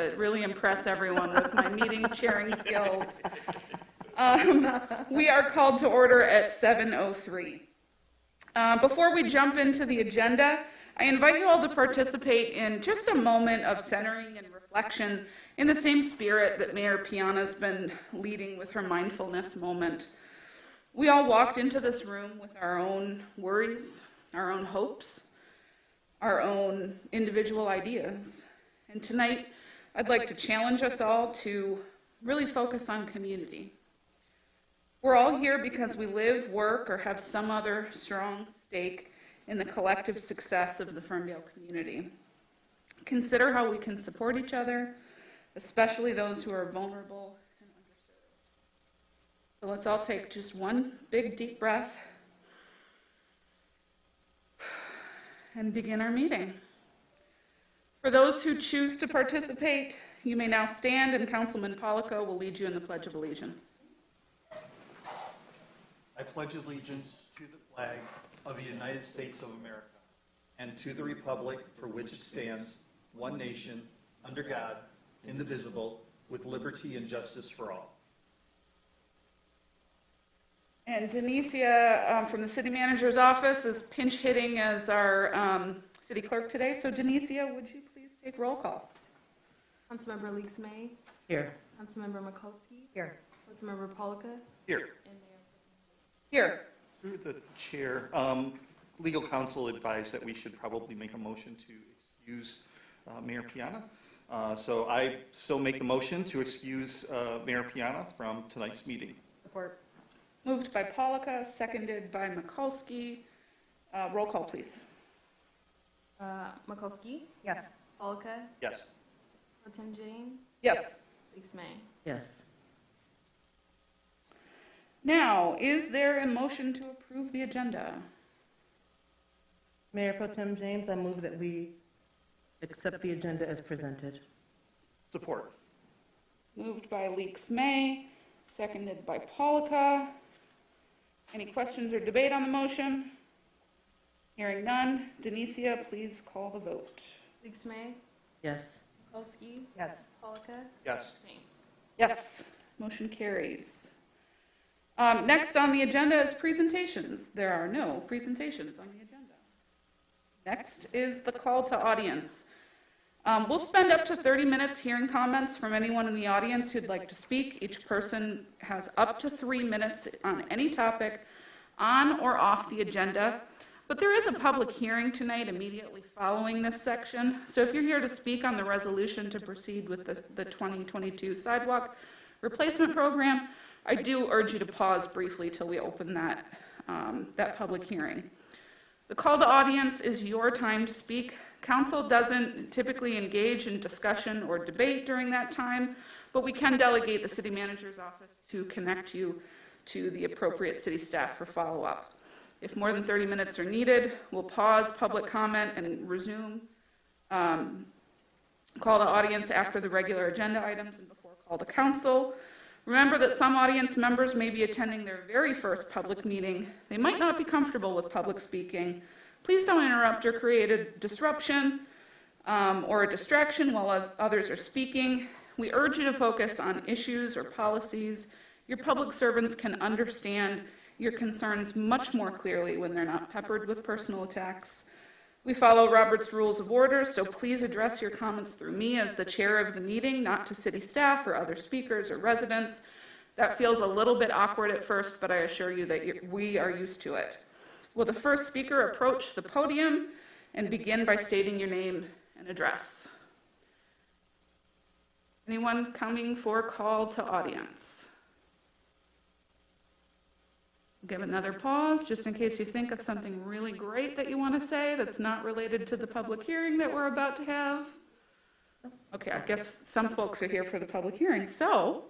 to really impress everyone with my meeting chairing skills. We are called to order at 7:03. Before we jump into the agenda, I invite you all to participate in just a moment of centering and reflection in the same spirit that Mayor Piana's been leading with her mindfulness moment. We all walked into this room with our own worries, our own hopes, our own individual ideas. And tonight, I'd like to challenge us all to really focus on community. We're all here because we live, work, or have some other strong stake in the collective success of the Ferndale community. Consider how we can support each other, especially those who are vulnerable and underserved. So let's all take just one big deep breath and begin our meeting. For those who choose to participate, you may now stand, and Councilman Pollico will lead you in the Pledge of Allegiance. I pledge allegiance to the flag of the United States of America and to the republic for which it stands, one nation, under God, indivisible, with liberty and justice for all. And Denicia from the City Manager's Office is pinch hitting as our City Clerk today. So Denicia, would you please take roll call? Councilmember Leaks May. Here. Councilmember Mikulski. Here. Councilmember Pollica. Here. And Mayor. Here. Through the chair, legal counsel advised that we should probably make a motion to excuse Mayor Piana. So I still make the motion to excuse Mayor Piana from tonight's meeting. Support. Moved by Pollica, seconded by Mikulski. Roll call, please. Mikulski. Yes. Pollica. Yes. Pro Tem James. Yes. Leaks May. Yes. Now, is there a motion to approve the agenda? Mayor Pro Tem James, I move that we accept the agenda as presented. Support. Moved by Leaks May, seconded by Pollica. Any questions or debate on the motion? Hearing none. Denicia, please call the vote. Leaks May. Yes. Mikulski. Yes. Pollica. Yes. James. Yes, motion carries. Next on the agenda is presentations. There are no presentations on the agenda. Next is the call to audience. We'll spend up to 30 minutes hearing comments from anyone in the audience who'd like to speak. Each person has up to 3 minutes on any topic on or off the agenda. But there is a public hearing tonight immediately following this section. So if you're here to speak on the resolution to proceed with the 2022 Sidewalk Replacement Program, I do urge you to pause briefly till we open that public hearing. The call to audience is your time to speak. Council doesn't typically engage in discussion or debate during that time, but we can delegate the City Manager's Office to connect you to the appropriate city staff for follow-up. If more than 30 minutes are needed, we'll pause public comment and resume call to audience after the regular agenda items and before call to council. Remember that some audience members may be attending their very first public meeting. They might not be comfortable with public speaking. Please don't interrupt or create a disruption or a distraction while others are speaking. We urge you to focus on issues or policies. Your public servants can understand your concerns much more clearly when they're not peppered with personal attacks. We follow Robert's Rules of Order, so please address your comments through me as the chair of the meeting, not to city staff or other speakers or residents. That feels a little bit awkward at first, but I assure you that we are used to it. Will the first speaker approach the podium and begin by stating your name and address? Anyone coming for call to audience? Give another pause just in case you think of something really great that you want to say that's not related to the public hearing that we're about to have. Okay, I guess some folks are here for the public hearing, so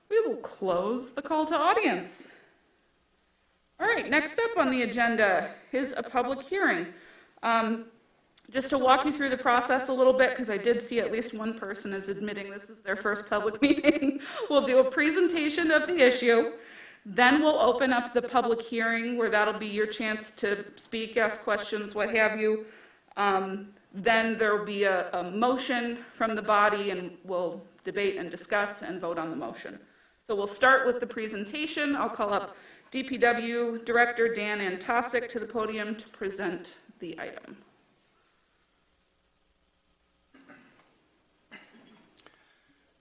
we will close the call to audience. All right, next up on the agenda is a public hearing. Just to walk you through the process a little bit, because I did see at least one person is admitting this is their first public meeting. We'll do a presentation of the issue. Then we'll open up the public hearing where that'll be your chance to speak, ask questions, what have you. Then there will be a motion from the body, and we'll debate and discuss and vote on the motion. So we'll start with the presentation. I'll call up DPW Director Dan Antosik to the podium to present the item.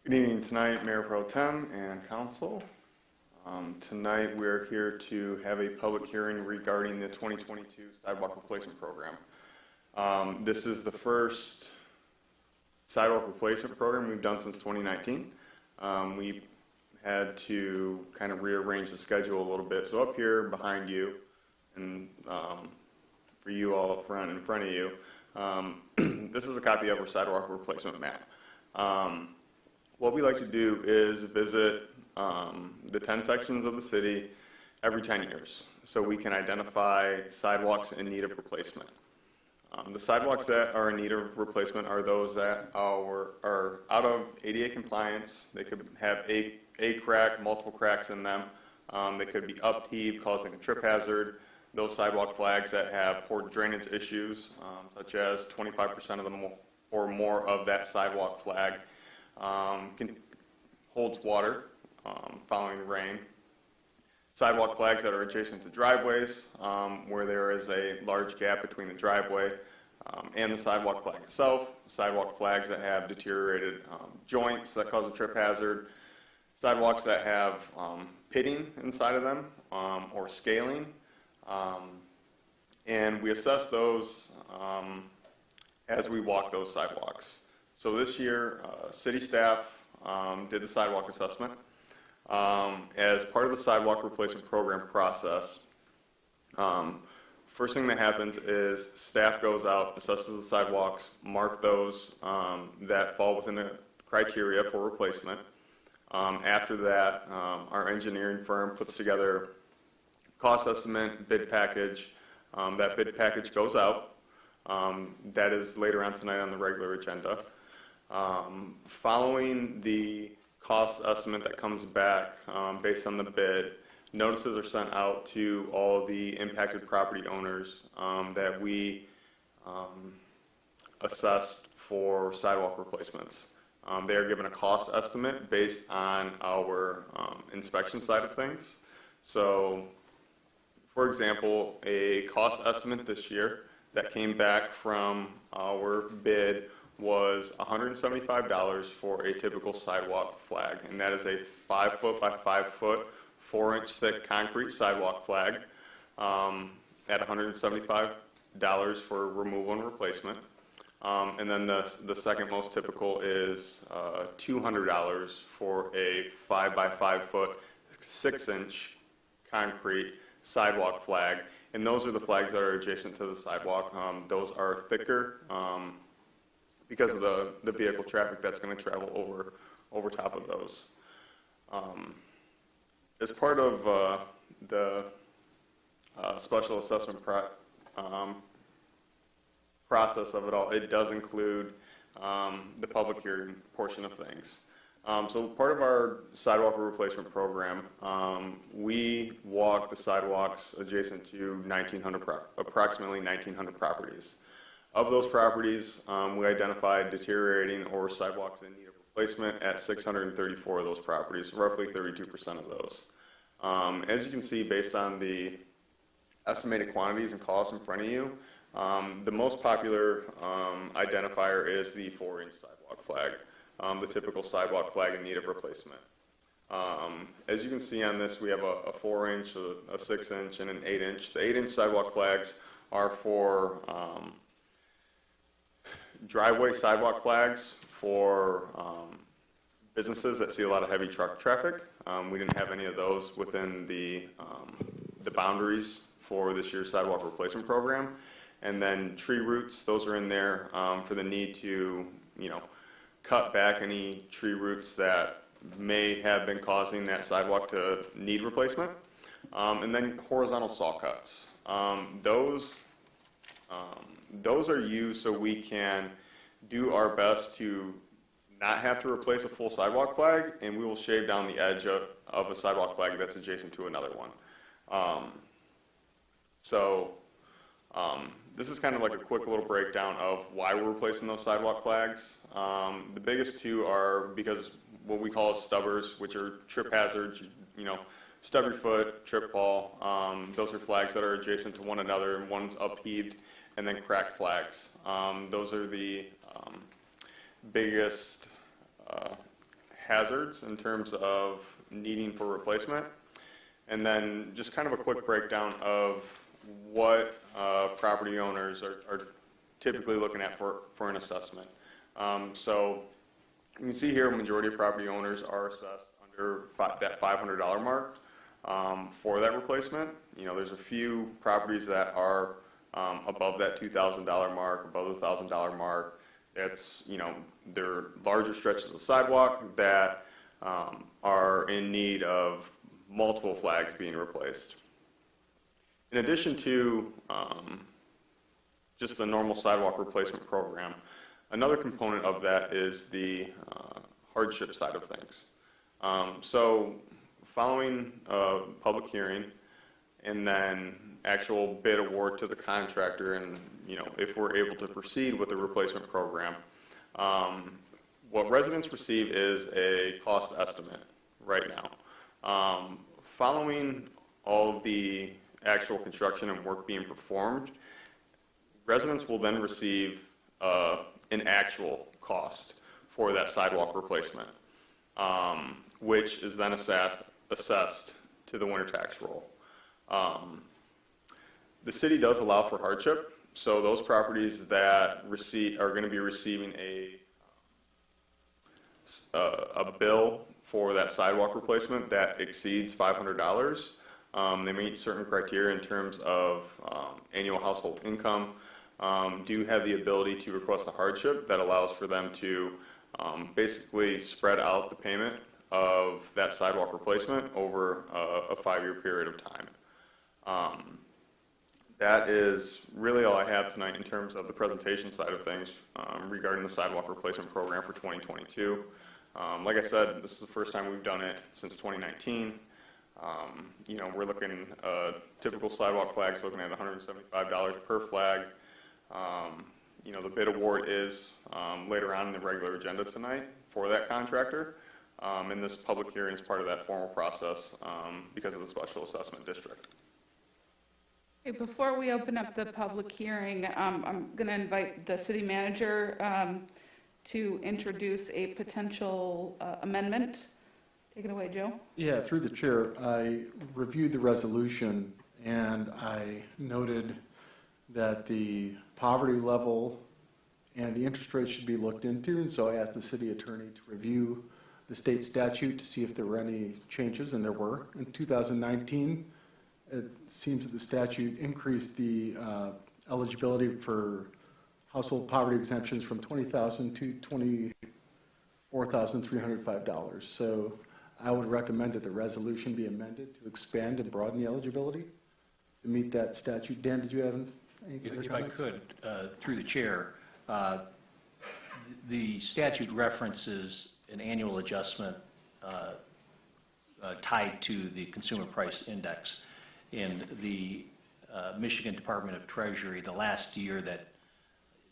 Good evening tonight, Mayor Pro Tem and Council. Tonight we're here to have a public hearing regarding the 2022 Sidewalk Replacement Program. This is the first sidewalk replacement program we've done since 2019. We had to kind of rearrange the schedule a little bit. So up here behind you, and for you all up front, in front of you, this is a copy of our sidewalk replacement map. What we like to do is visit the 10 sections of the city every 10 years, so we can identify sidewalks in need of replacement. The sidewalks that are in need of replacement are those that are out of ADA compliance. They could have a crack, multiple cracks in them. They could be upheaved, causing a trip hazard. Those sidewalk flags that have poor drainage issues, such as 25% of them or more of that sidewalk flag holds water following the rain. Sidewalk flags that are adjacent to driveways, where there is a large gap between the driveway and the sidewalk flag itself. Sidewalk flags that have deteriorated joints that cause a trip hazard. Sidewalks that have pitting inside of them or scaling. And we assess those as we walk those sidewalks. So this year, city staff did the sidewalk assessment. As part of the sidewalk replacement program process, first thing that happens is staff goes out, assesses the sidewalks, mark those that fall within the criteria for replacement. After that, our engineering firm puts together cost estimate, bid package. That bid package goes out. That is later on tonight on the regular agenda. Following the cost estimate that comes back based on the bid, notices are sent out to all the impacted property owners that we assessed for sidewalk replacements. They are given a cost estimate based on our inspection side of things. So, for example, a cost estimate this year that came back from our bid was $175 for a typical sidewalk flag, and that is a 5 foot by 5 foot, 4-inch thick concrete sidewalk flag at $175 for removal and replacement. And then the second most typical is $200 for a 5 by 5 foot, 6-inch concrete sidewalk flag, and those are the flags that are adjacent to the sidewalk. Those are thicker because of the vehicle traffic that's going to travel over top of those. As part of the special assessment process of it all, it does include the public hearing portion of things. So part of our sidewalk replacement program, we walk the sidewalks adjacent to approximately 1,900 properties. Of those properties, we identified deteriorating or sidewalks in need of replacement at 634 of those properties, roughly 32% of those. As you can see, based on the estimated quantities and costs in front of you, the most popular identifier is the 4-inch sidewalk flag, the typical sidewalk flag in need of replacement. As you can see on this, we have a 4-inch, a 6-inch, and an 8-inch. The 8-inch sidewalk flags are for driveway sidewalk flags for businesses that see a lot of heavy truck traffic. We didn't have any of those within the boundaries for this year's sidewalk replacement program. And then tree roots, those are in there for the need to, cut back any tree roots that may have been causing that sidewalk to need replacement. And then horizontal saw cuts. Those are used so we can do our best to not have to replace a full sidewalk flag, and we will shave down the edge of a sidewalk flag that's adjacent to another one. This is kind of like a quick little breakdown of why we're replacing those sidewalk flags. The biggest two are because what we call stubbers, which are trip hazards, you know, stub your foot, trip, fall. Those are flags that are adjacent to one another, and one's upheaved, and then cracked flags. Those are the biggest hazards in terms of needing for replacement. And then just kind of a quick breakdown of what property owners are typically looking at for an assessment. So you can see here, a majority of property owners are assessed under that $500 mark for that replacement. You know, there's a few properties that are above that $2,000 mark, above the $1,000 mark. That's, you know, they're larger stretches of sidewalk that are in need of multiple flags being replaced. In addition to just the normal sidewalk replacement program, another component of that is the hardship side of things. So following a public hearing and then actual bid award to the contractor, and you know, if we're able to proceed with the replacement program, what residents receive is a cost estimate right now. Following all of the actual construction and work being performed, residents will then receive an actual cost for that sidewalk replacement, which is then assessed to the winter tax roll. The city does allow for hardship, so those properties that are going to be receiving a bill for that sidewalk replacement that exceeds $500, they meet certain criteria in terms of annual household income, do have the ability to request a hardship that allows for them to basically spread out the payment of that sidewalk replacement over a 5-year period of time. That is really all I have tonight in terms of the presentation side of things regarding the sidewalk replacement program for 2022. Like I said, this is the first time we've done it since 2019. You know, we're looking, typical sidewalk flags looking at $175 per flag. You know, the bid award is later on in the regular agenda tonight for that contractor. And this public hearing is part of that formal process because of the special assessment district. Okay, before we open up the public hearing, I'm going to invite the city manager to introduce a potential amendment. Take it away, Joe. Yeah, through the chair, I reviewed the resolution and I noted that the poverty level and the interest rate should be looked into, and so I asked the city attorney to review the state statute to see if there were any changes, and there were. In 2019, it seems that the statute increased the eligibility for household poverty exemptions from $20,000 to $24,305. So I would recommend that the resolution be amended to expand and broaden the eligibility to meet that statute. Dan, did you have any further comments? If I could, through the chair, the statute references an annual adjustment tied to the consumer price index. In the Michigan Department of Treasury, the last year that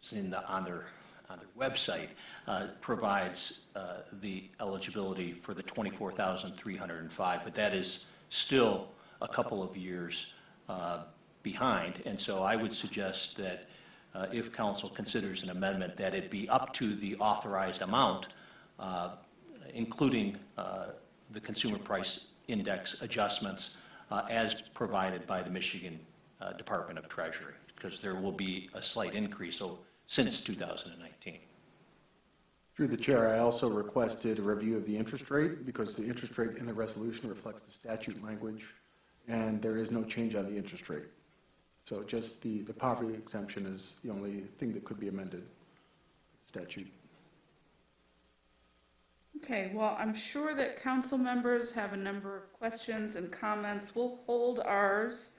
is on their website provides the eligibility for the $24,305, but that is still a couple of years behind. And so I would suggest that if council considers an amendment, that it be up to the authorized amount, including the consumer price index adjustments as provided by the Michigan Department of Treasury, because there will be a slight increase since 2019. Through the chair, I also requested a review of the interest rate because the interest rate in the resolution reflects the statute language, and there is no change on the interest rate. So just the poverty exemption is the only thing that could be amended, statute. Okay, well, I'm sure that council members have a number of questions and comments. We'll hold ours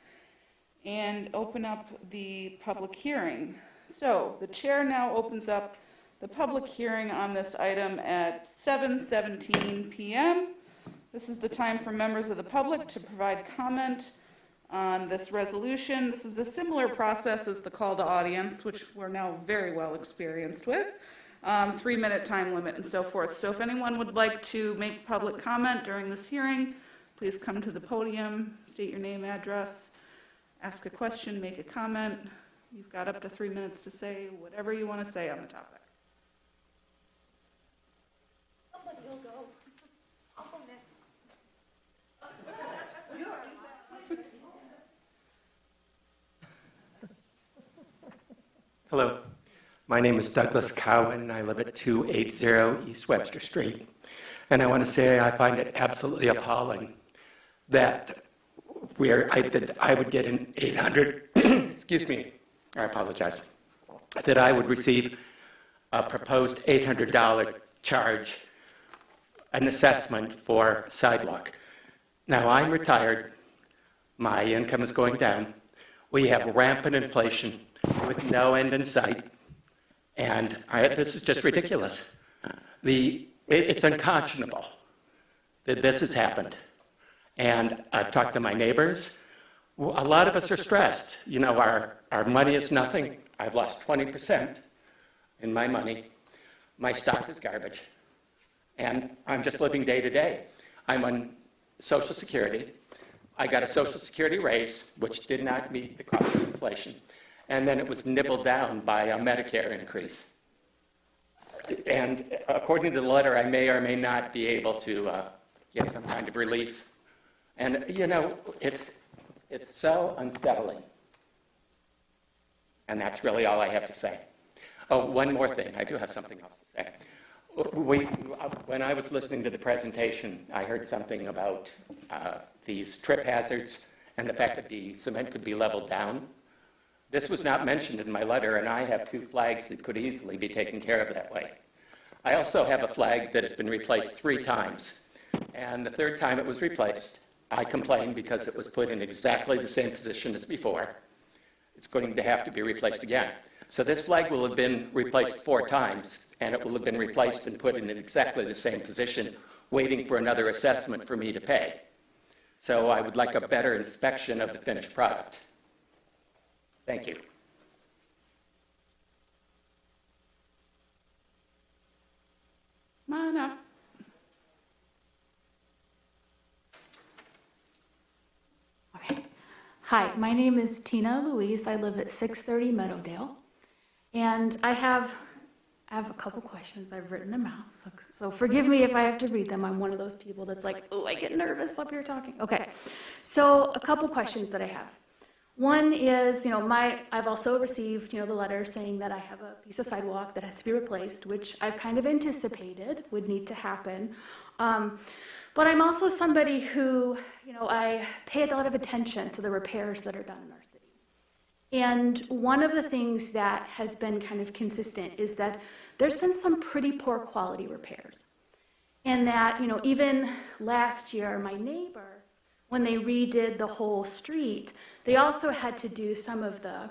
and open up the public hearing. So the chair now opens up the public hearing on this item at 7:17 p.m. This is the time for members of the public to provide comment on this resolution. This is a similar process as the call to audience, which we're now very well experienced with. 3-minute time limit and so forth. So if anyone would like to make public comment during this hearing, please come to the podium, state your name, address, ask a question, make a comment. You've got up to 3 minutes to say whatever you want to say on the topic. Somebody will go. I'll go next. Hello, my name is Douglas Cowan. I live at 280 East Webster Street. And I want to say I find it absolutely appalling that I would get an 800, excuse me, I apologize, that I would receive a proposed $800 charge, an assessment for sidewalk. Now, I'm retired. My income is going down. We have rampant inflation with no end in sight. And this is just ridiculous. It's unconscionable that this has happened. And I've talked to my neighbors. A lot of us are stressed. You know, our money is nothing. I've lost 20% in my money. My stock is garbage. And I'm just living day to day. I'm on Social Security. I got a Social Security raise, which did not meet the cost of inflation. And then it was nibbled down by a Medicare increase. And according to the letter, I may or may not be able to get some kind of relief. And, you know, it's so unsettling. And that's really all I have to say. Oh, one more thing. I do have something else to say. When I was listening to the presentation, I heard something about these trip hazards and the fact that the cement could be leveled down. This was not mentioned in my letter, and I have 2 flags that could easily be taken care of that way. I also have a flag that has been replaced 3 times, and the 3rd time it was replaced, I complained because it was put in exactly the same position as before. It's going to have to be replaced again. So this flag will have been replaced 4 times, and it will have been replaced and put in exactly the same position, waiting for another assessment for me to pay. So I would like a better inspection of the finished product. Thank you. Come on up. Okay. Hi, my name is Tina Louise. I live at 630 Meadowdale. And I have a couple questions. I've written them out. So forgive me if I have to read them. I'm one of those people that's like, oh, I get nervous up here talking. Okay. So a couple questions that I have. One is, I've also received, the letter saying that I have a piece of sidewalk that has to be replaced, which I've kind of anticipated would need to happen. But I'm also somebody who, I pay a lot of attention to the repairs that are done in our city. And one of the things that has been kind of consistent is that there's been some pretty poor quality repairs. And that, even last year, my neighbor, when they redid the whole street, they also had to do some of the,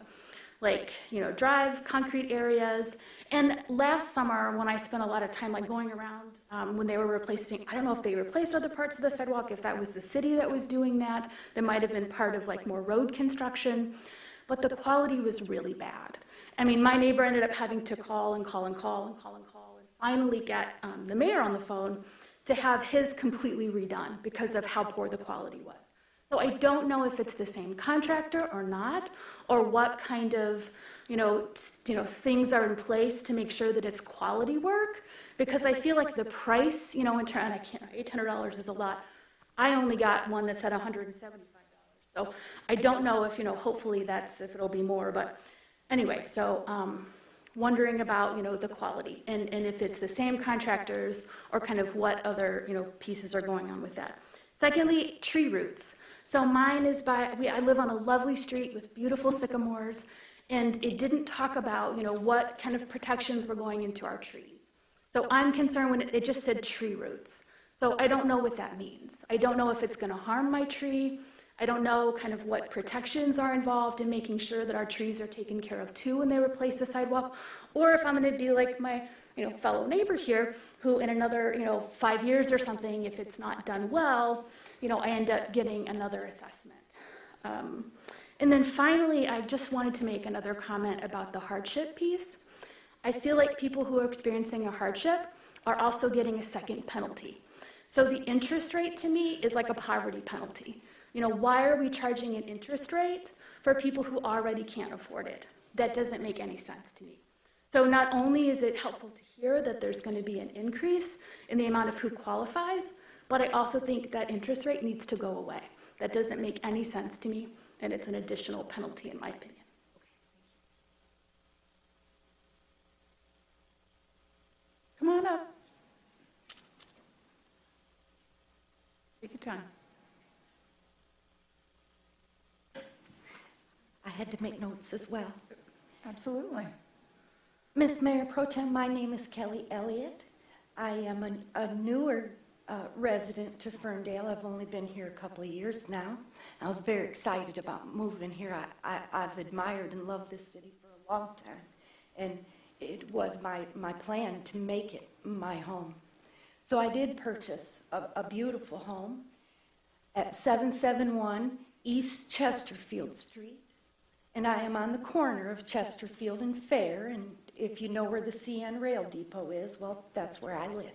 drive concrete areas. And last summer, when I spent a lot of time going around, when they were replacing, I don't know if they replaced other parts of the sidewalk, if that was the city that was doing that. That might have been part of more road construction. But the quality was really bad. I mean, my neighbor ended up having to call and finally get the mayor on the phone to have his completely redone because of how poor the quality was. So I don't know if it's the same contractor or not, or what kind of, things are in place to make sure that it's quality work, because I feel like the price, and I can't, $800 is a lot. I only got one that's at $175. So I don't know if, hopefully if it'll be more, but anyway, so wondering about, the quality and if it's the same contractors or kind of what other, pieces are going on with that. Secondly, tree roots. So mine is I live on a lovely street with beautiful sycamores, and it didn't talk about, what kind of protections were going into our trees. So I'm concerned when it just said tree roots. So I don't know what that means. I don't know if it's going to harm my tree. I don't know kind of what protections are involved in making sure that our trees are taken care of too when they replace the sidewalk, or if I'm going to be like my fellow neighbor here, who in another 5 years or something, if it's not done well, I end up getting another assessment. And then finally, I just wanted to make another comment about the hardship piece. I feel like people who are experiencing a hardship are also getting a second penalty. So the interest rate to me is like a poverty penalty. You know, why are we charging an interest rate for people who already can't afford it? That doesn't make any sense to me. So not only is it helpful to hear that there's going to be an increase in the amount of who qualifies, but I also think that interest rate needs to go away. That doesn't make any sense to me, and it's an additional penalty in my opinion. Come on up. Take your time. I had to make notes as well. Absolutely. Miss Mayor Pro Tem, my name is Kelly Elliott. I am a newer resident to Ferndale. I've only been here a couple of years now. I was very excited about moving here. I've admired and loved this city for a long time, and it was my plan to make it my home. So I did purchase a beautiful home at 771 East Chesterfield Street. And I am on the corner of Chesterfield and Fair, and if you know where the CN Rail Depot is, well, that's where I live.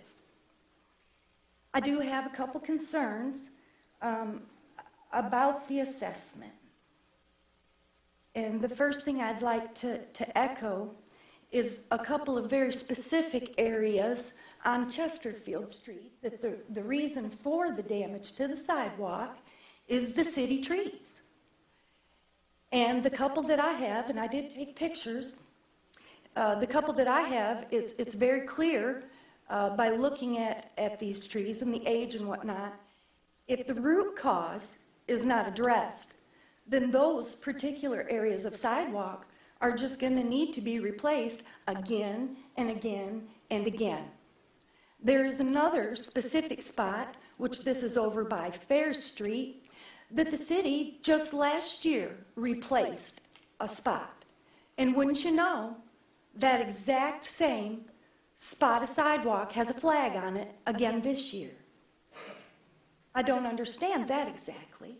I do have a couple concerns about the assessment. And the first thing I'd like to echo is a couple of very specific areas on Chesterfield Street that the reason for the damage to the sidewalk is the city trees. And the couple that I have, and I did take pictures, the couple that I have, it's very clear by looking at these trees and the age and whatnot, if the root cause is not addressed, then those particular areas of sidewalk are just going to need to be replaced again and again and again. There is another specific spot, which this is over by Fair Street, that the city just last year replaced a spot. And wouldn't you know, that exact same spot of sidewalk has a flag on it again this year. I don't understand that exactly.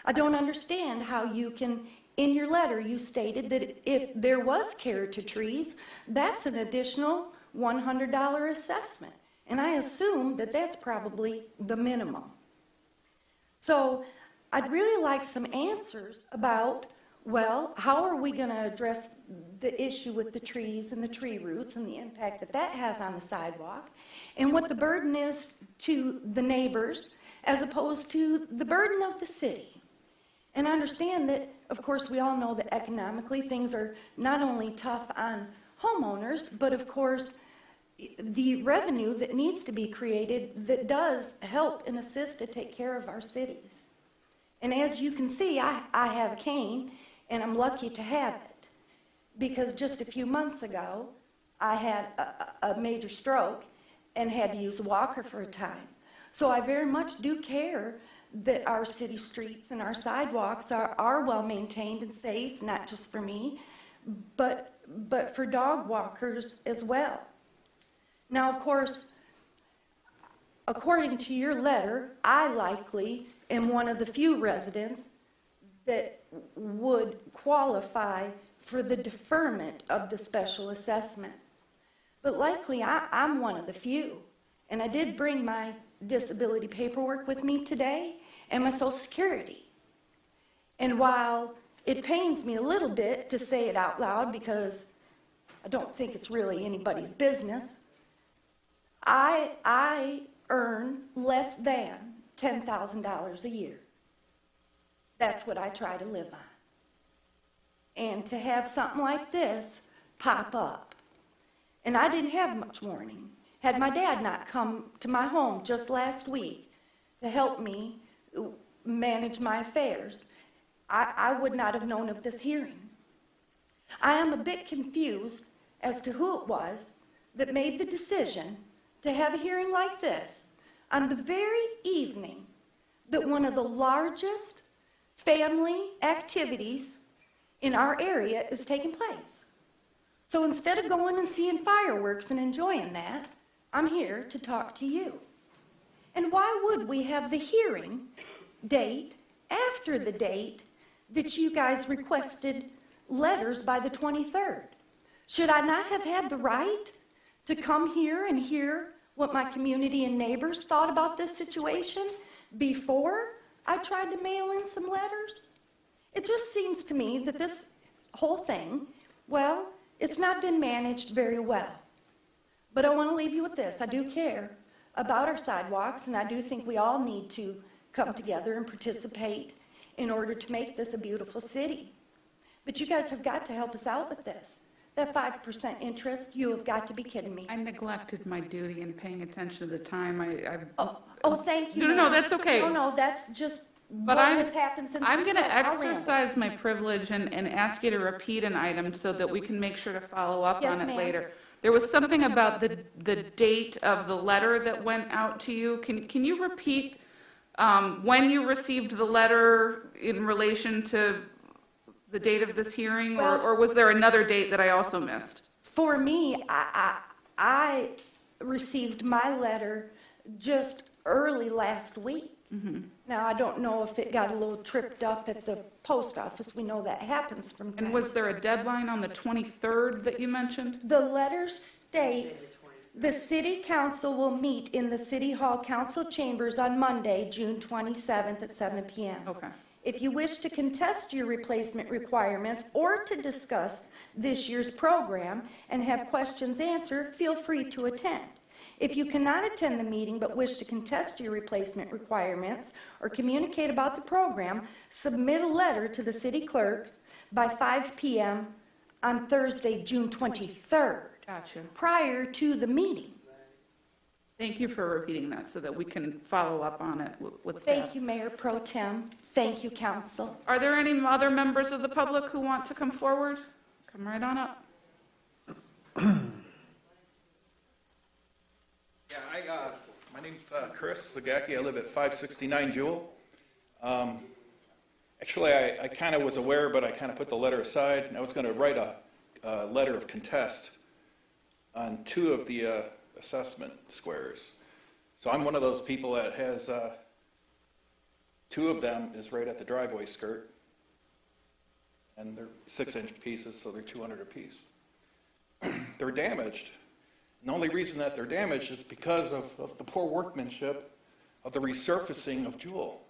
I don't understand how you can, in your letter, you stated that if there was care to trees, that's an additional $100 assessment. And I assume that that's probably the minimum. So I'd really like some answers about, well, how are we going to address the issue with the trees and the tree roots and the impact that that has on the sidewalk, and what the burden is to the neighbors as opposed to the burden of the city. And I understand that, of course, we all know that economically things are not only tough on homeowners, but of course the revenue that needs to be created that does help and assist to take care of our cities. And as you can see, I have a cane, and I'm lucky to have it, because just a few months ago, I had a major stroke and had to use a walker for a time. So I very much do care that our city streets and our sidewalks are well maintained and safe, not just for me, but for dog walkers as well. Now, of course, according to your letter, I likely am one of the few residents that would qualify for the deferment of the special assessment. But likely I'm one of the few. And I did bring my disability paperwork with me today and my Social Security. And while it pains me a little bit to say it out loud because I don't think it's really anybody's business, I earn less than $10,000 a year. That's what I try to live on. And to have something like this pop up. And I didn't have much warning. Had my dad not come to my home just last week to help me manage my affairs, I would not have known of this hearing. I am a bit confused as to who it was that made the decision to have a hearing like this on the very evening that one of the largest family activities in our area is taking place. So instead of going and seeing fireworks and enjoying that, I'm here to talk to you. And why would we have the hearing date after the date that you guys requested letters by the 23rd. Should I not have had the right to come here and hear what my community and neighbors thought about this situation before I tried to mail in some letters? It just seems to me that this whole thing, well, it's not been managed very well. But I want to leave you with this. I do care about our sidewalks, and I do think we all need to come together and participate in order to make this a beautiful city. But you guys have got to help us out with this. That 5% interest, you have got to be kidding me. I neglected my duty in paying attention to the time. Oh, thank you. No, no, ma'am. that's okay. No, that's just But what I'm- has happened since. I'm the going to start. I'll ramble. exercise my privilege and ask you to repeat an item so that we can make sure to follow up Yes, on it ma'am. later. There was something about the date of the letter that went out to you. Can you repeat when you received the letter in relation to the date of this hearing? Well- Or was there another date that I also missed? For me, I received my letter just early last week. Now, I don't know if it got a little tripped up at the post office. We know that happens from time And was there a deadline on the 23rd that you mentioned? The letter states, the city council will meet in the city hall council chambers on Monday, June 27th at 7 p.m. Okay. If you wish to contest your replacement requirements or to discuss this year's program and have questions answered, feel free to attend. If you cannot attend the meeting but wish to contest your replacement requirements or communicate about the program, submit a letter to the city clerk by 5 p.m. on Thursday, June 23rd, Gotcha. prior to the meeting. Thank you for repeating that so that we can follow up on it with staff. Thank you, Mayor Pro Tem. Thank you, Council. Are there any other members of the public who want to come forward? Come right on up. Yeah, my name's Chris Zagacki. I live at 569 Jewel. Actually, I kind of was aware, but I kind of put the letter aside, and I was going to write a letter of contest on 2 of the assessment squares. So I'm one of those people that has 2 of them is right at the driveway skirt, and they're 6-inch pieces, so they're $200 a piece. They're damaged. And the only reason that they're damaged is because of the poor workmanship of the resurfacing of Jewel.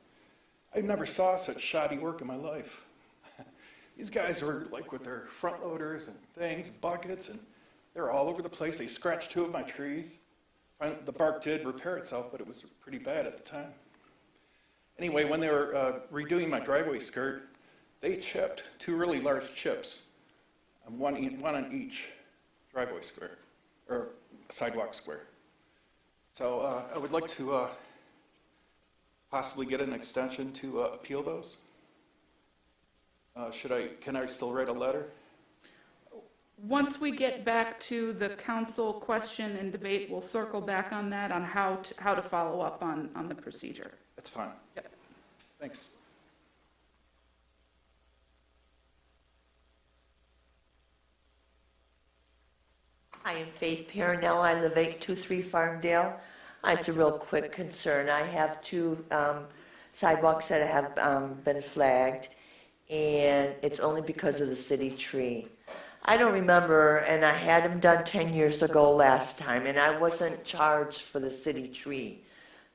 I never saw such shoddy work in my life. These guys were like with their front loaders and things, buckets, and they're all over the place. They scratched 2 of my trees. The bark did repair itself, but it was pretty bad at the time. Anyway, when they were redoing my driveway skirt, they chipped 2 really large chips, one on each driveway square, or sidewalk square. So I would like to possibly get an extension to appeal those. Can I still write a letter? Once we get back to the council question and debate, we'll circle back on that, on how to follow up on the procedure. That's fine. Yep. Thanks. I am Faith Ferndale. I live 823 Ferndale. It's a real quick concern. I have 2 sidewalks that have been flagged, and it's only because of the city tree. I don't remember, and I had them done 10 years ago last time, and I wasn't charged for the city tree,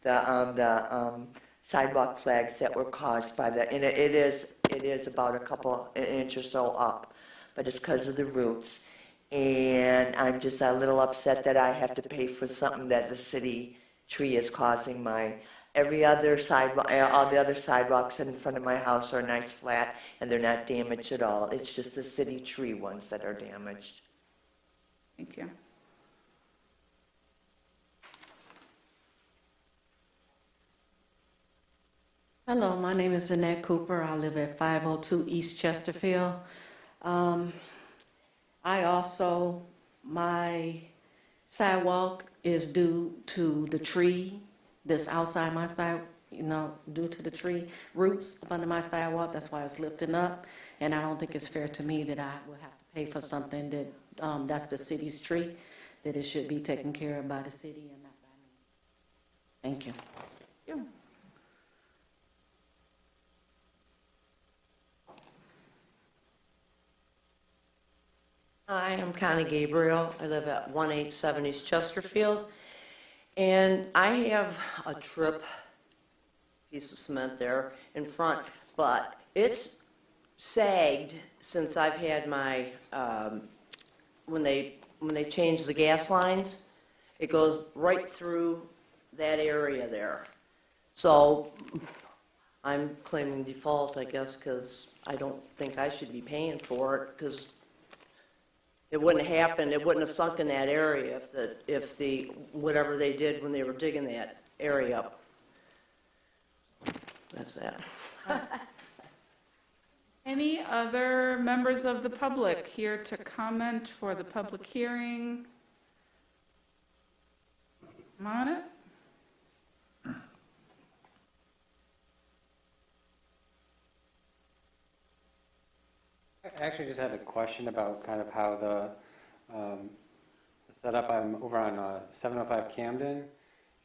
the sidewalk flags that were caused by the, and it is about a couple inch or so up, but it's because of the roots. And I'm just a little upset that I have to pay for something that the city tree is causing every other sidewalk, all the other sidewalks in front of my house are nice flat and they're not damaged at all. It's just the city tree ones that are damaged. Thank you. Hello, my name is Annette Cooper. I live at 502 East Chesterfield. My sidewalk is due to the tree that's outside my side, due to the tree roots up under my sidewalk. That's why it's lifting up. And I don't think it's fair to me that I will have to pay for something that, that's the city's tree, that it should be taken care of by the city and not by me. Thank you. Yeah. I am Connie Gabriel. I live at 187 East Chesterfield. And I have a trip piece of cement there in front, but it's sagged since I've had my, when they changed the gas lines, it goes right through that area there. So I'm claiming default, I guess, because I don't think I should be paying for it, because it wouldn't have happened, it wouldn't have sunk in that area if the, whatever they did when they were digging that area up. That's that. Any other members of the public here to comment for the public hearing? Come on it. I actually just had a question about kind of how the setup. I'm over on 705 Camden,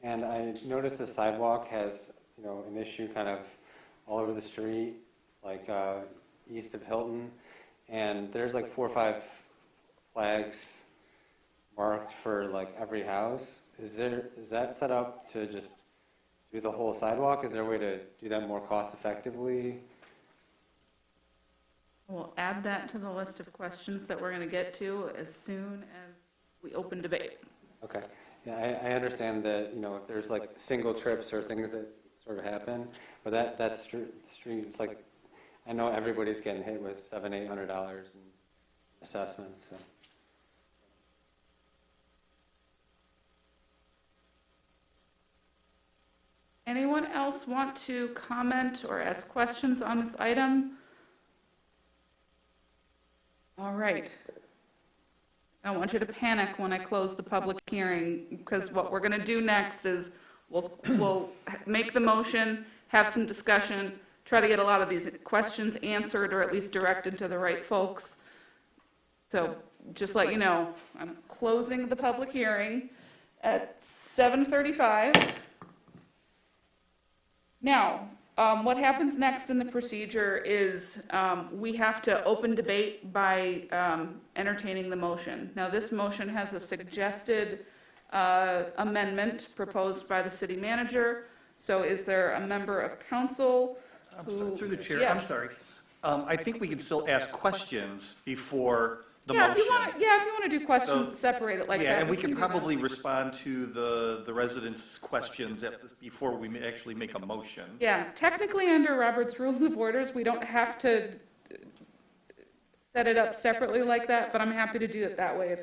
and I noticed the sidewalk has, you know, an issue kind of all over the street, like east of Hilton, and there's like 4 or 5 flags marked for like every house. Is that set up to just do the whole sidewalk? Is there a way to do that more cost effectively? We'll add that to the list of questions that we're going to get to as soon as we open debate. Okay. Yeah, I understand that, you know, if there's like single trips or things that sort of happen, but that street, it's like, I know everybody's getting hit with $700-800 in assessments. So. Anyone else want to comment or ask questions on this item? All right. I don't want you to panic when I close the public hearing, because what we're going to do next is we'll make the motion, have some discussion, try to get a lot of these questions answered or at least directed to the right folks. So just let you know, I'm closing the public hearing at 7:35. Now, what happens next in the procedure is we have to open debate by entertaining the motion. Now, this motion has a suggested amendment proposed by the city manager. So is there a member of council who... Through the chair, Yes. I'm sorry. I think we can still ask questions before the Yeah, motion. if you want to do questions, separate it like that. Yeah, and we can can do that. probably respond to the residents' questions before we actually make a motion. Yeah, technically under Robert's Rules of Orders, we don't have to set it up separately like that, but I'm happy to do it that way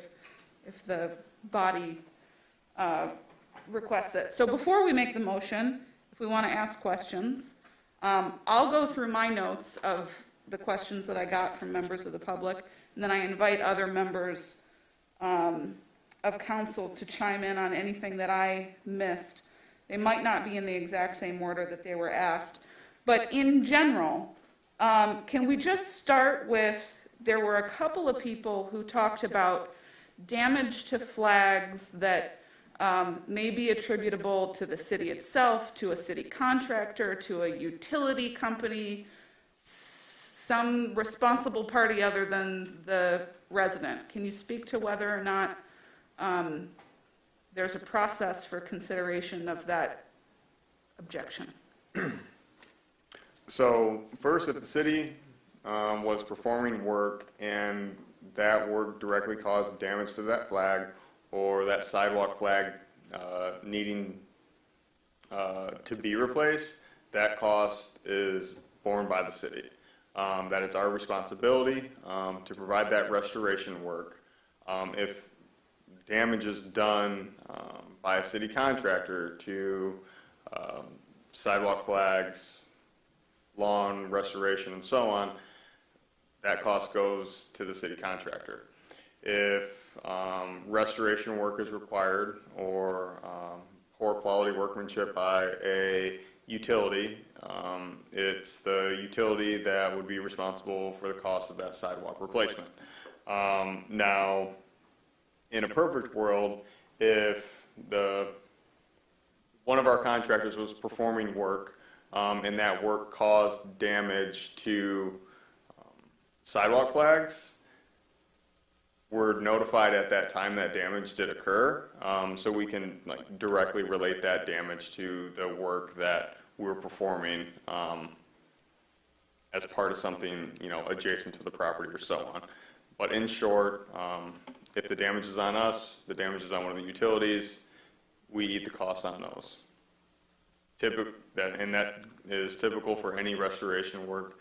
if the body requests it. So before we make the motion, if we want to ask questions, I'll go through my notes of the questions that I got from members of the public, and then I invite other members of council to chime in on anything that I missed. They might not be in the exact same order that they were asked, but in general, can we just start with, there were a couple of people who talked about damage to flags that may be attributable to the city itself, to a city contractor, to a utility company, some responsible party other than the resident. Can you speak to whether or not there's a process for consideration of that objection? So first, if the city was performing work and that work directly caused damage to that flag or that sidewalk flag needing to be replaced, that cost is borne by the city. That is our responsibility to provide that restoration work. If damage is done by a city contractor to sidewalk flags, lawn restoration, and so on, that cost goes to the city contractor. If restoration work is required or poor quality workmanship by a utility, it's the utility that would be responsible for the cost of that sidewalk replacement. Now, in a perfect world, if one of our contractors was performing work and that work caused damage to sidewalk flags, were notified at that time that damage did occur, so we can directly relate that damage to the work that we're performing as part of something, adjacent to the property or so on. But in short, if the damage is on us, the damage is on one of the utilities, we eat the costs on those. And that is typical for any restoration work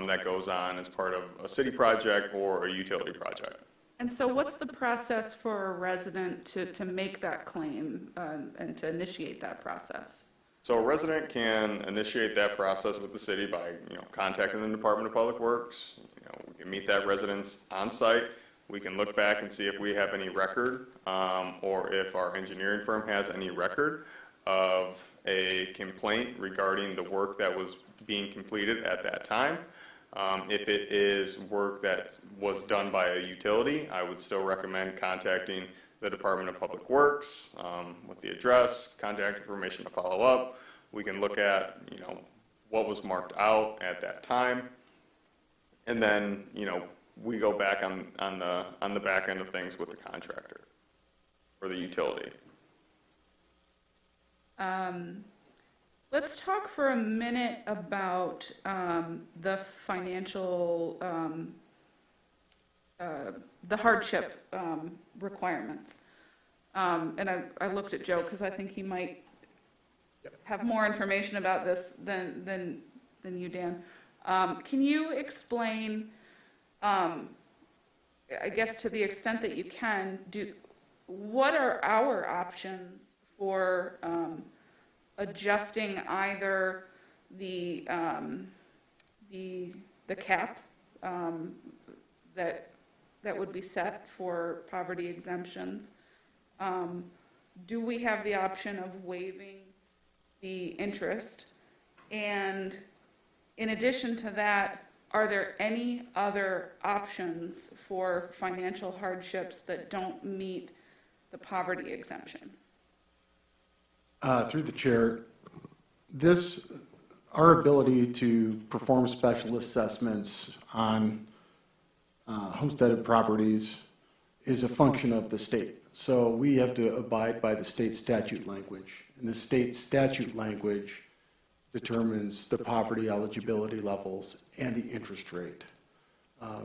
that goes on as part of a city project or a utility project. And so what's the process for a resident to make that claim and to initiate that process? So a resident can initiate that process with the city by, contacting the Department of Public Works. We can meet that residence on site. We can look back and see if we have any record, or if our engineering firm has any record of a complaint regarding the work that was being completed at that time. If it is work that was done by a utility, I would still recommend contacting the Department of Public Works with the address, contact information to follow up. We can look at, what was marked out at that time. And then, we go back on the back end of things with the contractor or the utility. Let's talk for a minute about the financial, the hardship requirements. And I looked at Joe because I think he might have more information about this than you, Dan. Can you explain, I guess to the extent that you can, what are our options for adjusting either the cap that would be set for poverty exemptions? Do we have the option of waiving the interest? And in addition to that, are there any other options for financial hardships that don't meet the poverty exemption? Through the chair, our ability to perform special assessments on homesteaded properties is a function of the state. So we have to abide by the state statute language. And the state statute language determines the poverty eligibility levels and the interest rate.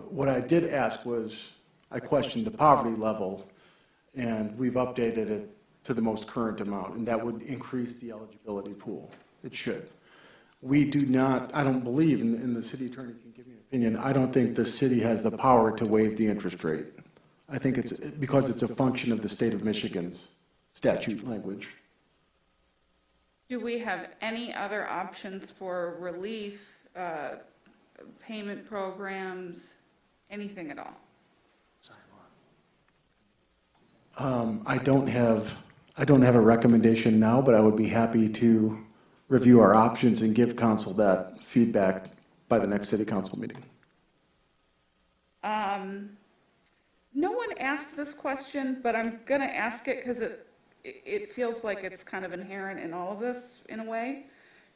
What I did ask was, I questioned the poverty level, and we've updated it to the most current amount, and that would increase the eligibility pool. It should. We do not, I don't believe, and the city attorney can give me an opinion, I don't think the city has the power to waive the interest rate. I think it's because it's a function of the state of Michigan's statute language. Do we have any other options for relief, payment programs, anything at all? I don't have a recommendation now, but I would be happy to review our options and give council that feedback by the next city council meeting. No one asked this question, but I'm going to ask it because it feels like it's kind of inherent in all of this in a way.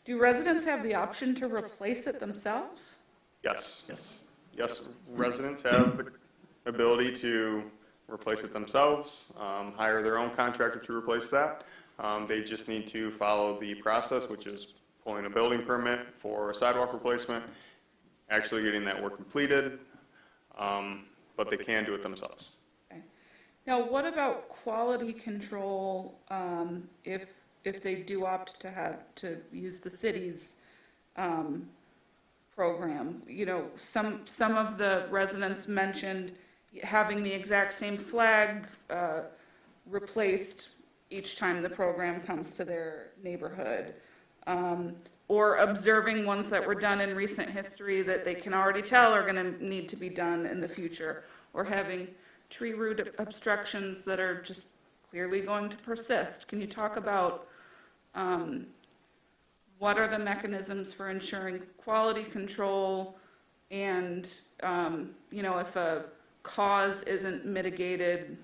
Do residents have the option to replace it themselves? Yes. Residents have the ability to replace it themselves, hire their own contractor to replace that. They just need to follow the process, which is pulling a building permit for a sidewalk replacement, actually getting that work completed, but they can do it themselves. Okay. Now, what about quality control if they do opt to use the city's program? Some of the residents mentioned having the exact same flag replaced each time the program comes to their neighborhood, or observing ones that were done in recent history that they can already tell are going to need to be done in the future, or having tree root obstructions that are just clearly going to persist. Can you talk about what are the mechanisms for ensuring quality control, and if a cause isn't mitigated,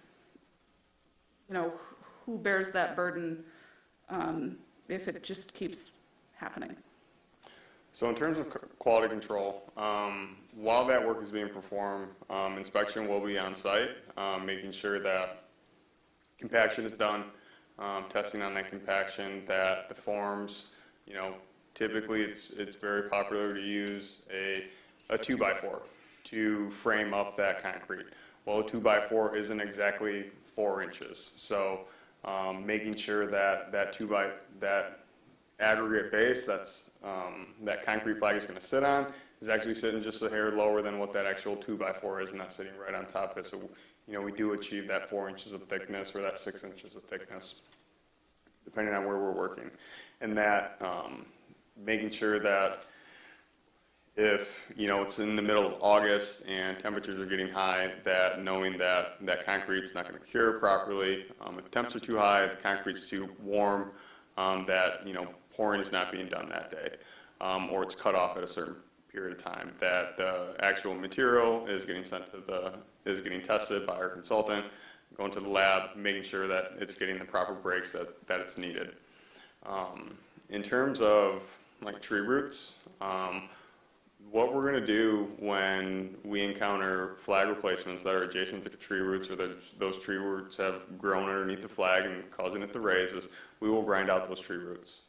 who bears that burden if it just keeps happening? So in terms of quality control, while that work is being performed, inspection will be on site, making sure that compaction is done, testing on that compaction, that the forms, you know, typically it's very popular to use a 2x4 to frame up that concrete. Well, a 2x4 isn't exactly 4 inches, so making sure that that aggregate base that's that concrete flag is going to sit on is actually sitting just a hair lower than what that actual 2x4 is, and not sitting right on top of it. So, you know, we do achieve that 4 inches of thickness or that 6 inches of thickness, depending on where we're working. And that making sure that if, you know, it's in the middle of August and temperatures are getting high, that knowing that that concrete's not going to cure properly, if temps are too high, the concrete's too warm, that, you know, pouring is not being done that day, or it's cut off at a certain period of time, that the actual material is getting sent to is getting tested by our consultant, going to the lab, making sure that it's getting the proper breaks that it's needed. In terms of like tree roots, what we're going to do when we encounter flag replacements that are adjacent to tree roots, or that those tree roots have grown underneath the flag and causing it to raise, is we will grind out those tree roots.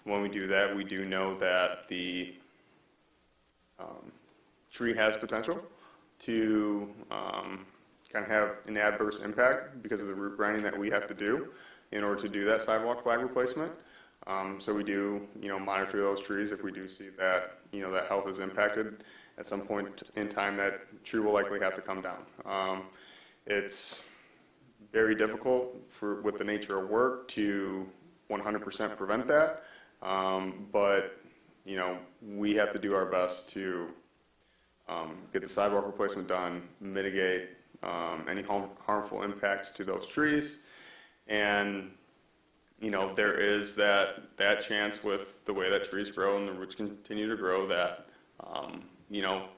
When we do that, we do know that the tree has potential to kind of have an adverse impact because of the root grinding that we have to do in order to do that sidewalk flag replacement. So we do, you know, monitor those trees. If we do see that, you know, that health is impacted at some point in time, that tree will likely have to come down. It's very difficult with the nature of work to 100% prevent that, but, you know, we have to do our best to get the sidewalk replacement done, mitigate any harmful impacts to those trees, and you know, there is that chance with the way that trees grow and the roots continue to grow that, you know,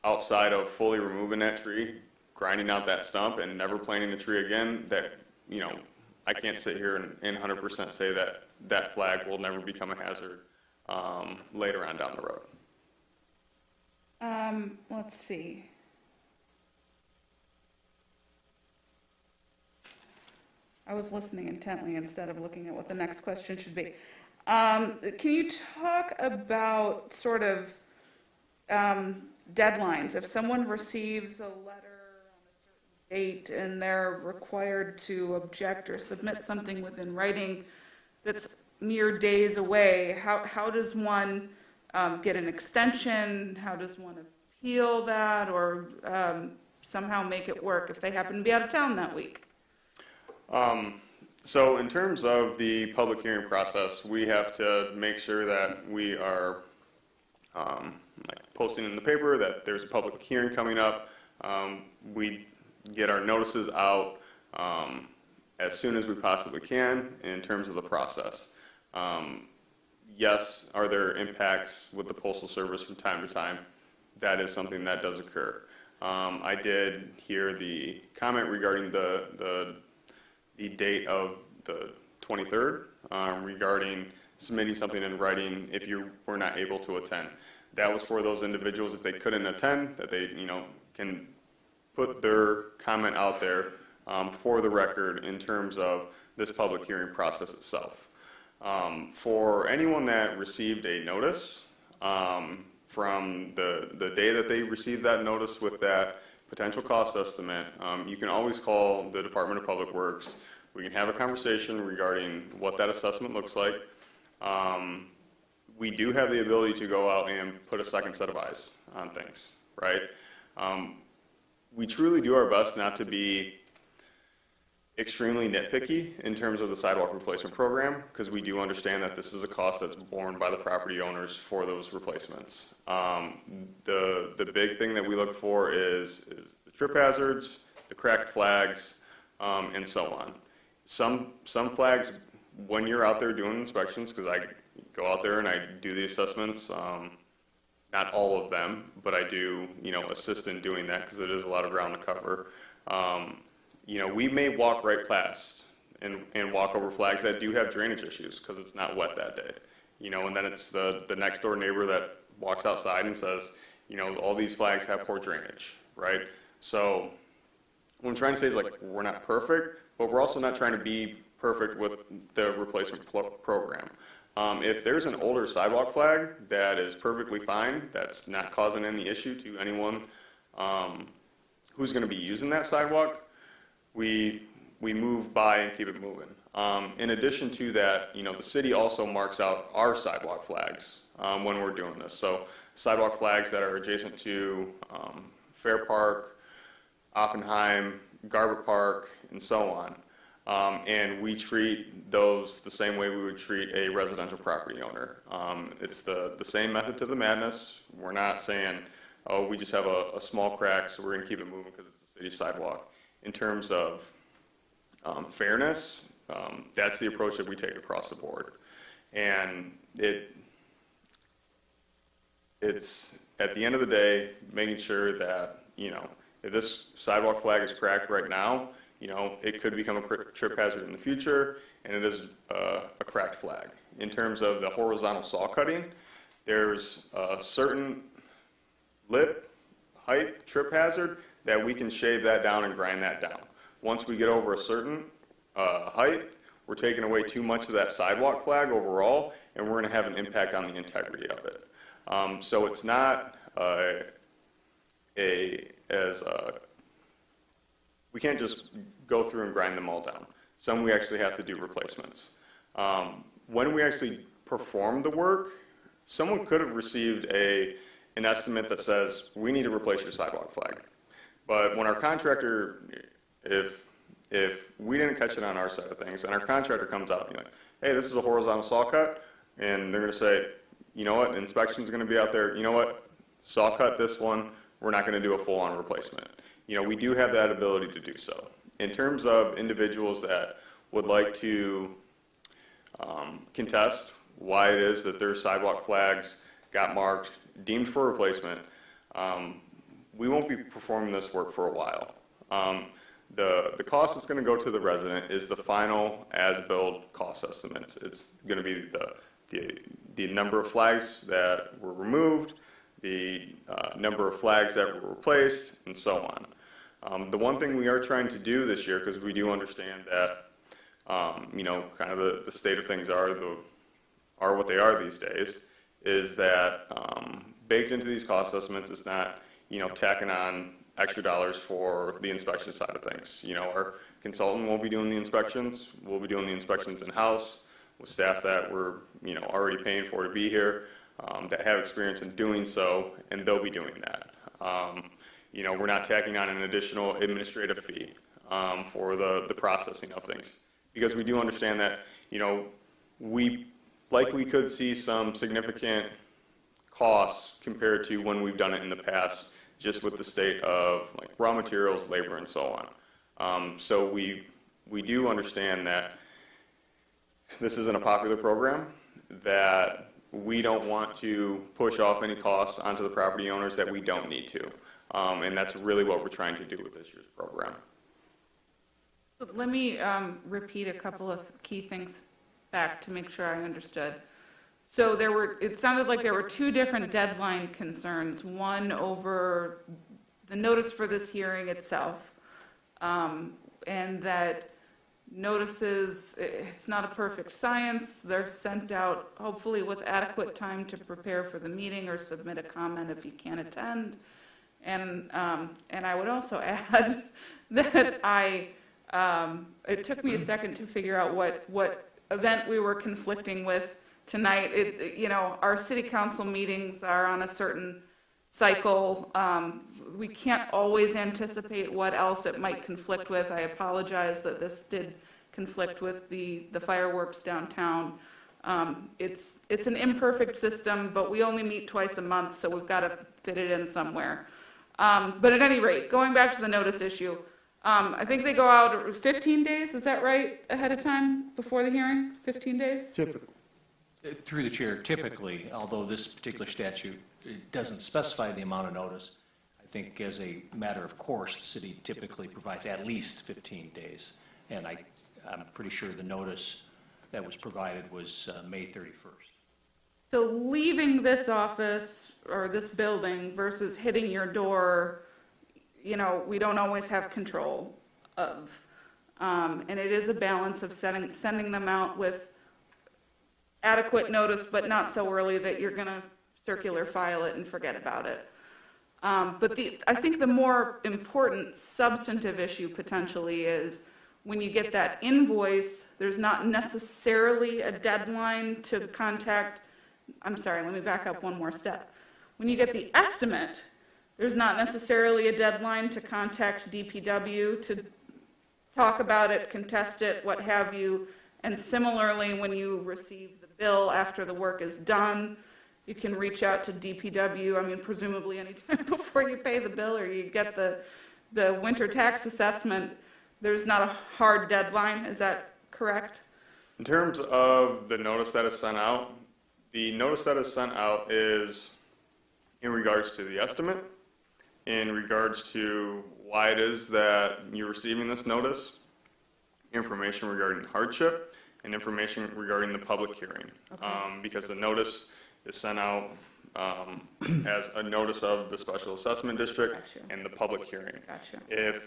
outside of fully removing that tree, grinding out that stump and never planting a tree again, that, you know, I can't sit here and 100% say that that flag will never become a hazard later on down the road. Let's see. I was listening intently instead of looking at what the next question should be. Can you talk about sort of deadlines? If someone receives a letter on a certain date and they're required to object or submit something within writing that's mere days away, how does one get an extension? How does one appeal that, or somehow make it work if they happen to be out of town that week? So in terms of the public hearing process, we have to make sure that we are like posting in the paper that there's a public hearing coming up. We get our notices out as soon as we possibly can in terms of the process. Yes, are there impacts with the Postal Service from time to time? That is something that does occur. I did hear the comment regarding the date of the 23rd regarding submitting something in writing if you were not able to attend. That was for those individuals, if they couldn't attend, that they, you know, can put their comment out there for the record in terms of this public hearing process itself. For anyone that received a notice from the day that they received that notice with that potential cost estimate, you can always call the Department of Public Works. We can have a conversation regarding what that assessment looks like. We do have the ability to go out and put a second set of eyes on things, right? We truly do our best not to be extremely nitpicky in terms of the sidewalk replacement program, because we do understand that this is a cost that's borne by the property owners for those replacements. The big thing that we look for is the trip hazards, the cracked flags, and so on. Some flags, when you're out there doing inspections, because I go out there and I do the assessments, not all of them, but I do, you know, assist in doing that because it is a lot of ground to cover. You know, we may walk right past and walk over flags that do have drainage issues because it's not wet that day. and then it's the next door neighbor that walks outside and says, all these flags have poor drainage, right? So what I'm trying to say is, like, we're not perfect, but we're also not trying to be perfect with the replacement program. If there's an older sidewalk flag that is perfectly fine, that's not causing any issue to anyone who's going to be using that sidewalk, we move by and keep it moving. In addition to that, the city also marks out our sidewalk flags when we're doing this. So sidewalk flags that are adjacent to Fair Park, Oppenheim, Garber Park, and so on. And we treat those the same way we would treat a residential property owner. It's the same method to the madness. We're not saying, oh, we just have a small crack, so we're going to keep it moving because it's the city sidewalk. In terms of fairness, that's the approach that we take across the board. And it's, at the end of the day, making sure that, if this sidewalk flag is cracked right now, it could become a trip hazard in the future, and it is a cracked flag. In terms of the horizontal saw cutting, there's a certain lip height trip hazard that we can shave that down and grind that down. Once we get over a certain height, we're taking away too much of that sidewalk flag overall, and we're going to have an impact on the integrity of it. So it's not we can't just go through and grind them all down. Some we actually have to do replacements. When we actually perform the work, someone could have received an estimate that says, we need to replace your sidewalk flag. But when our contractor, if we didn't catch it on our side of things, and our contractor comes out and be like, hey, this is a horizontal saw cut, and they're going to say, you know what, inspection's going to be out there, you know what, saw cut this one, we're not going to do a full-on replacement. We do have that ability to do so. In terms of individuals that would like to contest why it is that their sidewalk flags got marked, deemed for replacement, we won't be performing this work for a while. The cost that's going to go to the resident is the final as-built cost estimates. It's going to be the number of flags that were removed, the number of flags that were replaced, and so on. The one thing we are trying to do this year, because we do understand that, kind of the state of things are what they are these days, is that baked into these cost estimates is not, tacking on extra dollars for the inspection side of things. Our consultant won't be doing the inspections. We'll be doing the inspections in-house with staff that we're, already paying for to be here, that have experience in doing so, and they'll be doing that. We're not tacking on an additional administrative fee for the processing of things, because we do understand that, we likely could see some significant costs compared to when we've done it in the past, just with the state of like raw materials, labor, and so on. So we do understand that this isn't a popular program, that we don't want to push off any costs onto the property owners that we don't need to. And that's really what we're trying to do with this year's program. Let me repeat a couple of key things back to make sure I understood. So it sounded like there were two different deadline concerns, one over the notice for this hearing itself, and that notices, it's not a perfect science. They're sent out hopefully with adequate time to prepare for the meeting or submit a comment if you can't attend. And I would also add that it took me a second to figure out what event we were conflicting with tonight. Our city council meetings are on a certain cycle. We can't always anticipate what else it might conflict with. I apologize that this did conflict with the fireworks downtown. It's an imperfect system, but we only meet twice a month, so we've got to fit it in somewhere. But at any rate, going back to the notice issue, I think they go out 15 days, is that right, ahead of time before the hearing? 15 days? Typically. Through the chair, typically, although this particular statute it doesn't specify the amount of notice, I think as a matter of course, the city typically provides at least 15 days. And I'm pretty sure the notice that was provided was May 31st. So leaving this office or this building versus hitting your door, you know, we don't always have control of. And it is a balance of sending them out with adequate notice, but not so early that you're gonna circular file it and forget about it. But I think the more important substantive issue potentially is when you get that invoice, there's not necessarily a deadline to contact, I'm sorry, let me back up one more step. When you get the estimate, there's not necessarily a deadline to contact DPW to talk about it, contest it, what have you. And similarly, when you receive the bill after the work is done, you can reach out to DPW, I mean, presumably anytime before you pay the bill or you get the winter tax assessment. There's not a hard deadline, is that correct? In terms of the notice that is sent out, the notice that is sent out is in regards to the estimate, in regards to why it is that you're receiving this notice, information regarding hardship, and information regarding the public hearing. Because the notice is sent out as a notice of the special assessment district and the public hearing. Gotcha. If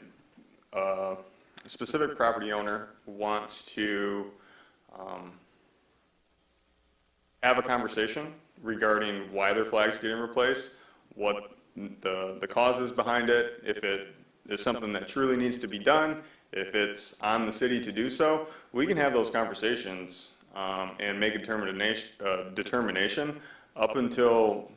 a specific property owner wants to have a conversation regarding why their flag's getting replaced, what the cause is behind it, if it is something that truly needs to be done, if it's on the city to do so, we can have those conversations and make a determination up until,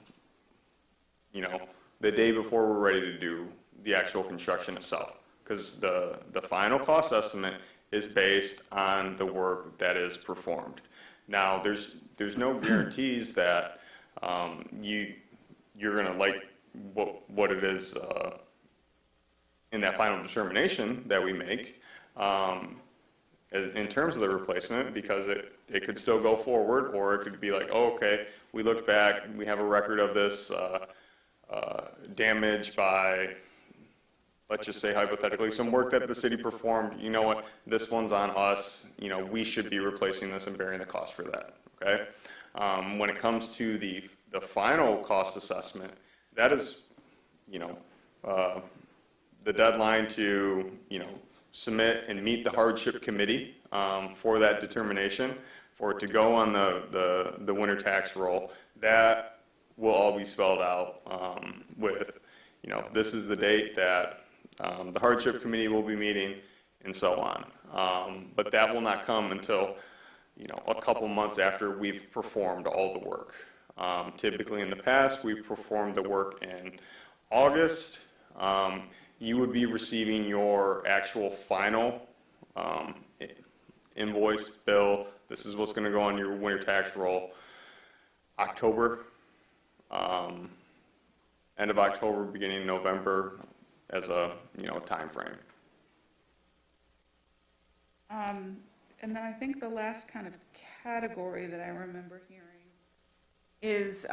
you know, the day before we're ready to do the actual construction itself. Because the final cost estimate is based on the work that is performed. Now, there's no guarantees that you're going to like what it is in that final determination that we make in terms of the replacement, because it could still go forward, or it could be like, oh, okay, we looked back, we have a record of this damage by, let's just say hypothetically, some work that the city performed. You know what, this one's on us, you know, we should be replacing this and bearing the cost for that, okay? When it comes to the final cost assessment, that is, you know, the deadline to, you know, submit and meet the hardship committee for that determination, for it to go on the winter tax roll. That will all be spelled out with, you know, this is the date that the hardship committee will be meeting, and so on. But that will not come until, you know, a couple months after we've performed all the work. Typically in the past, we've performed the work in August. You would be receiving your actual final invoice bill. This is what's going to go on your winter tax roll October, end of October, beginning of November, as a, you know, time frame. And then I think the last kind of category that I remember hearing is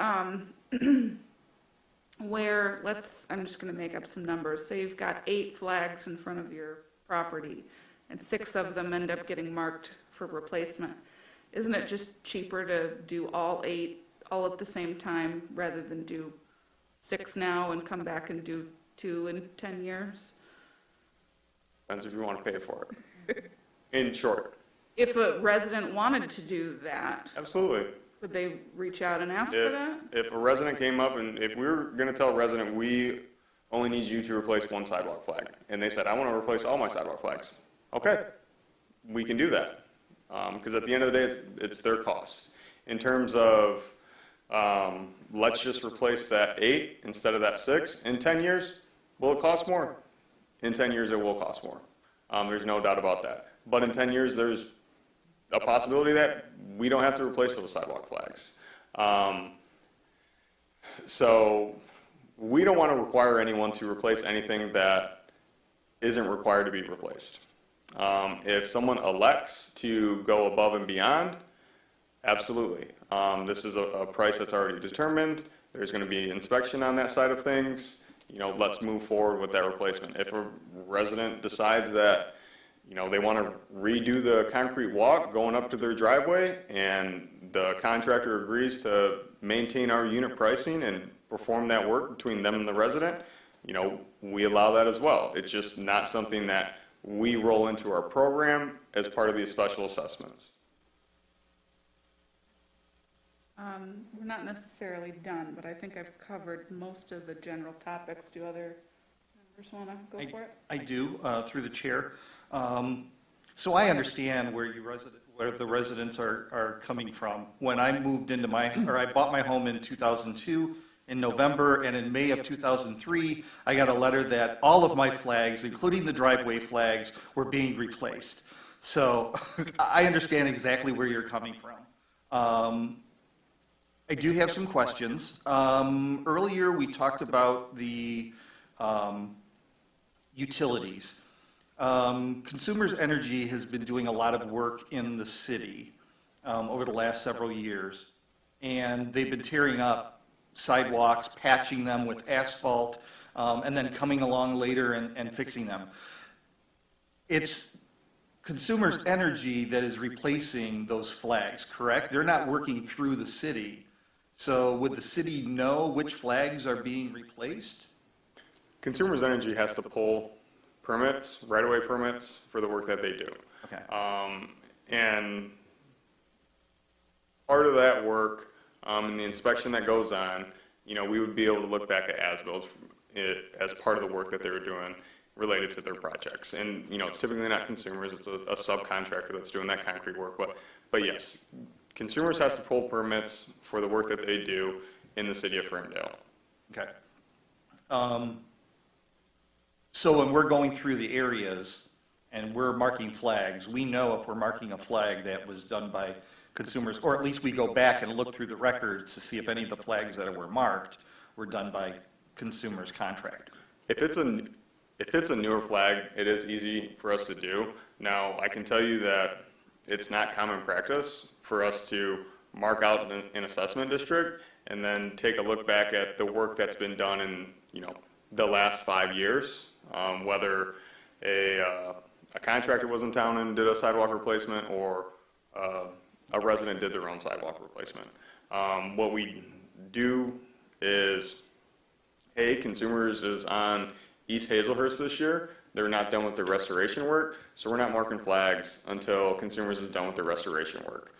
where, I'm just going to make up some numbers. Say you've got 8 flags in front of your property, and 6 of them end up getting marked for replacement. Isn't it just cheaper to do all 8 all at the same time rather than do 6 now and come back and do 2 in 10 years? Depends if you want to pay for it. In short. If a resident wanted to do that, Absolutely. would they reach out and ask for that? If a resident came up and if we were going to tell a resident, we only need you to replace 1 sidewalk flag, and they said, I want to replace all my sidewalk flags. Okay, we can do that. Because at the end of the day, it's their cost. In terms of, let's just replace that 8 instead of that 6 in 10 years, will it cost more? In 10 years, it will cost more. There's no doubt about that. But in 10 years, there's a possibility that we don't have to replace those sidewalk flags. So we don't want to require anyone to replace anything that isn't required to be replaced. If someone elects to go above and beyond, absolutely. This is a price that's already determined. There's going to be inspection on that side of things. You know, let's move forward with that replacement. If a resident decides that, they want to redo the concrete walk going up to their driveway, and the contractor agrees to maintain our unit pricing and perform that work between them and the resident, we allow that as well. It's just not something that we roll into our program as part of these special assessments. We're not necessarily done, but I think I've covered most of the general topics. Do other members want to go for it? I do, through the chair. So I understand where the residents are coming from. When I moved into I bought my home in 2002 in November, and in May of 2003, I got a letter that all of my flags, including the driveway flags, were being replaced. So I understand exactly where you're coming from. I do have some questions. Earlier, we talked about the utilities. Consumers Energy has been doing a lot of work in the city over the last several years, and they've been tearing up sidewalks, patching them with asphalt, and then coming along later and fixing them. It's Consumers Energy that is replacing those flags, correct? They're not working through the city. So would the city know which flags are being replaced? Consumers Energy has to pull permits, right-of-way permits for the work that they do. Okay. And part of that work and the inspection that goes on, we would be able to look back at as-bills as part of the work that they were doing related to their projects. And, it's typically not Consumers, it's a subcontractor that's doing that concrete work. But yes, Consumers has to pull permits for the work that they do in the city of Ferndale. Okay. So when we're going through the areas and we're marking flags, we know if we're marking a flag that was done by Consumers, or at least we go back and look through the records to see if any of the flags that were marked were done by Consumers contractor. If it's a newer flag, it is easy for us to do. Now, I can tell you that it's not common practice for us to mark out an assessment district and then take a look back at the work that's been done in, the last 5 years, whether a contractor was in town and did a sidewalk replacement, or a resident did their own sidewalk replacement. What we do is, Consumers is on East Hazelhurst this year. They're not done with their restoration work, so we're not marking flags until Consumers is done with their restoration work.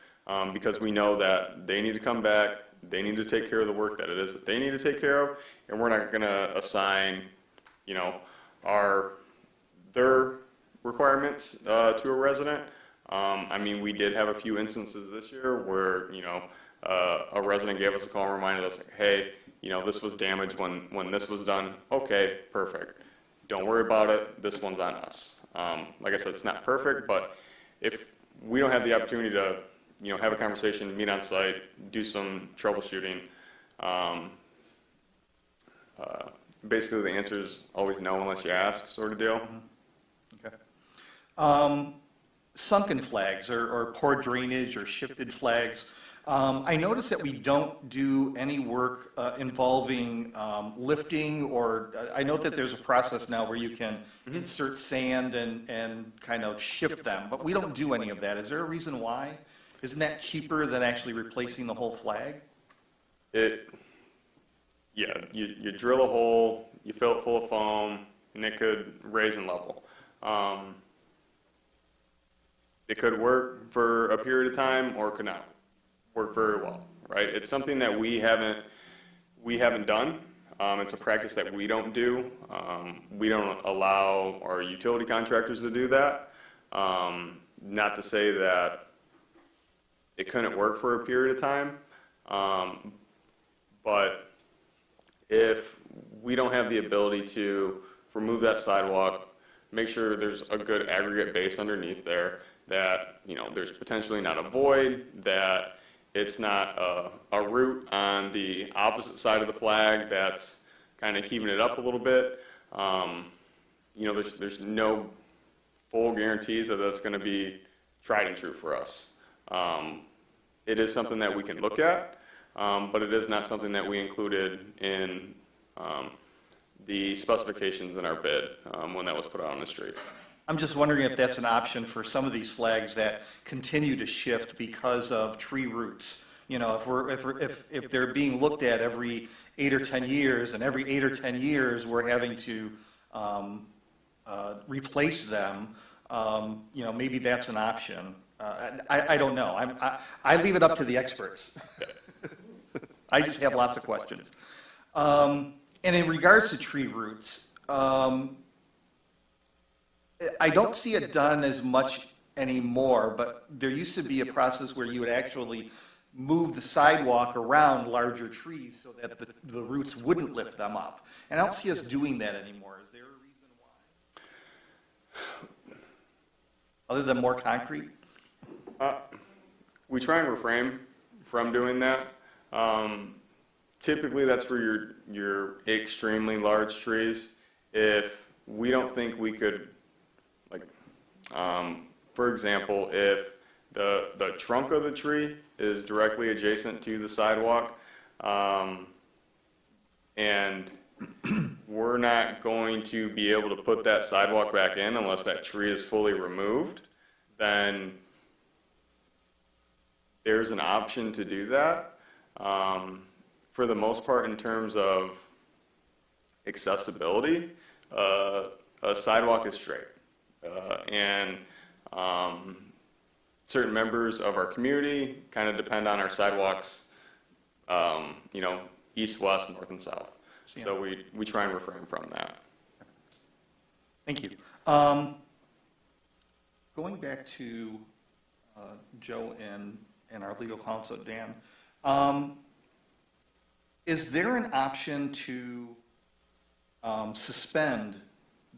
Because we know that they need to come back, they need to take care of the work that it is that they need to take care of, and we're not going to assign, their requirements to a resident. We did have a few instances this year where, a resident gave us a call and reminded us, like, hey, this was damaged when this was done. Okay, perfect. Don't worry about it. This one's on us. Like I said, it's not perfect, but if we don't have the opportunity to, have a conversation, meet on site, do some troubleshooting, basically the answer is always no unless you ask, sort of deal. Okay. Sunken flags or poor drainage or shifted flags. I noticed that we don't do any work involving lifting, or I know that there's a process now where you can insert sand and kind of shift them, but we don't do any of that. Is there a reason why? Isn't that cheaper than actually replacing the whole flag? You drill a hole, you fill it full of foam, and it could raise and level. It could work for a period of time, or it could not work very well, right? It's something that we haven't done. It's a practice that we don't do. We don't allow our utility contractors to do that. Not to say that it couldn't work for a period of time, but if we don't have the ability to remove that sidewalk, make sure there's a good aggregate base underneath there, that there's potentially not a void, that it's not a root on the opposite side of the flag that's kind of heaving it up a little bit. There's no full guarantees that that's going to be tried and true for us. It is something that we can look at, but it is not something that we included in the specifications in our bid when that was put out on the street. I'm just wondering if that's an option for some of these flags that continue to shift because of tree roots. You know, if they're being looked at every 8 or 10 years, and every 8 or 10 years we're having to replace them, you know, maybe that's an option. I don't know. I leave it up to the experts. I just have lots of questions. And in regards to tree roots, I don't see it done as much anymore, but there used to be a process where you would actually move the sidewalk around larger trees so that the roots wouldn't lift them up. And I don't see us doing that anymore. Is there a reason why? Other than more concrete? We try and refrain from doing that. Typically, that's for your extremely large trees. If we don't think we could, like, for example, if the trunk of the tree is directly adjacent to the sidewalk, and we're not going to be able to put that sidewalk back in unless that tree is fully removed, then there's an option to do that. For the most part, in terms of accessibility, a sidewalk is straight. And certain members of our community kind of depend on our sidewalks, you know, east, west, north, and south. So we try and refrain from that. Thank you. Going back to Joe and our legal counsel, Dan, is there an option to suspend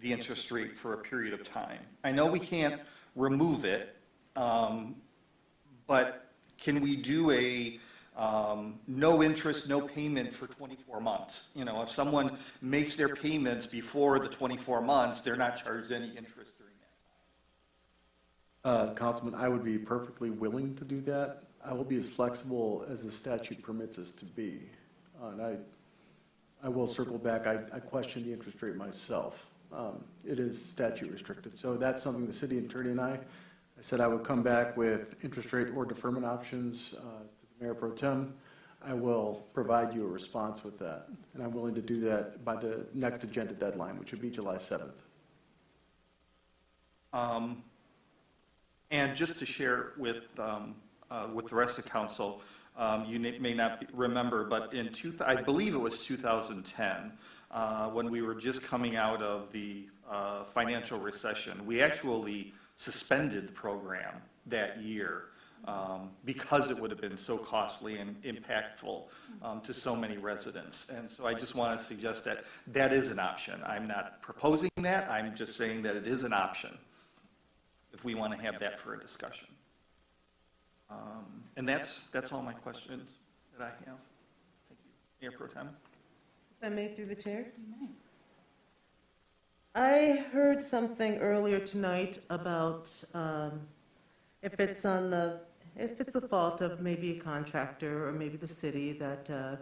the interest rate for a period of time? I know we can't remove it, but can we do a no interest, no payment for 24 months? You know, if someone makes their payments before the 24 months, they're not charged any interest during that time. Councilman, I would be perfectly willing to do that. I will be as flexible as the statute permits us to be. And I will circle back. I question the interest rate myself. It is statute restricted. So that's something the city attorney and I said I would come back with interest rate or deferment options to the Mayor Pro Tem. I will provide you a response with that. And I'm willing to do that by the next agenda deadline, which would be July 7th. And just to share with the rest of council, you may not remember, but I believe it was 2010, when we were just coming out of the financial recession, we actually suspended the program that year because it would have been so costly and impactful to so many residents. And so I just want to suggest that that is an option. I'm not proposing that. I'm just saying that it is an option if we want to have that for a discussion. And that's all my questions that I have. Thank you. Mayor Pro Tem. If I may, through the chair? I heard something earlier tonight about if it's the fault of maybe a contractor or maybe the city, that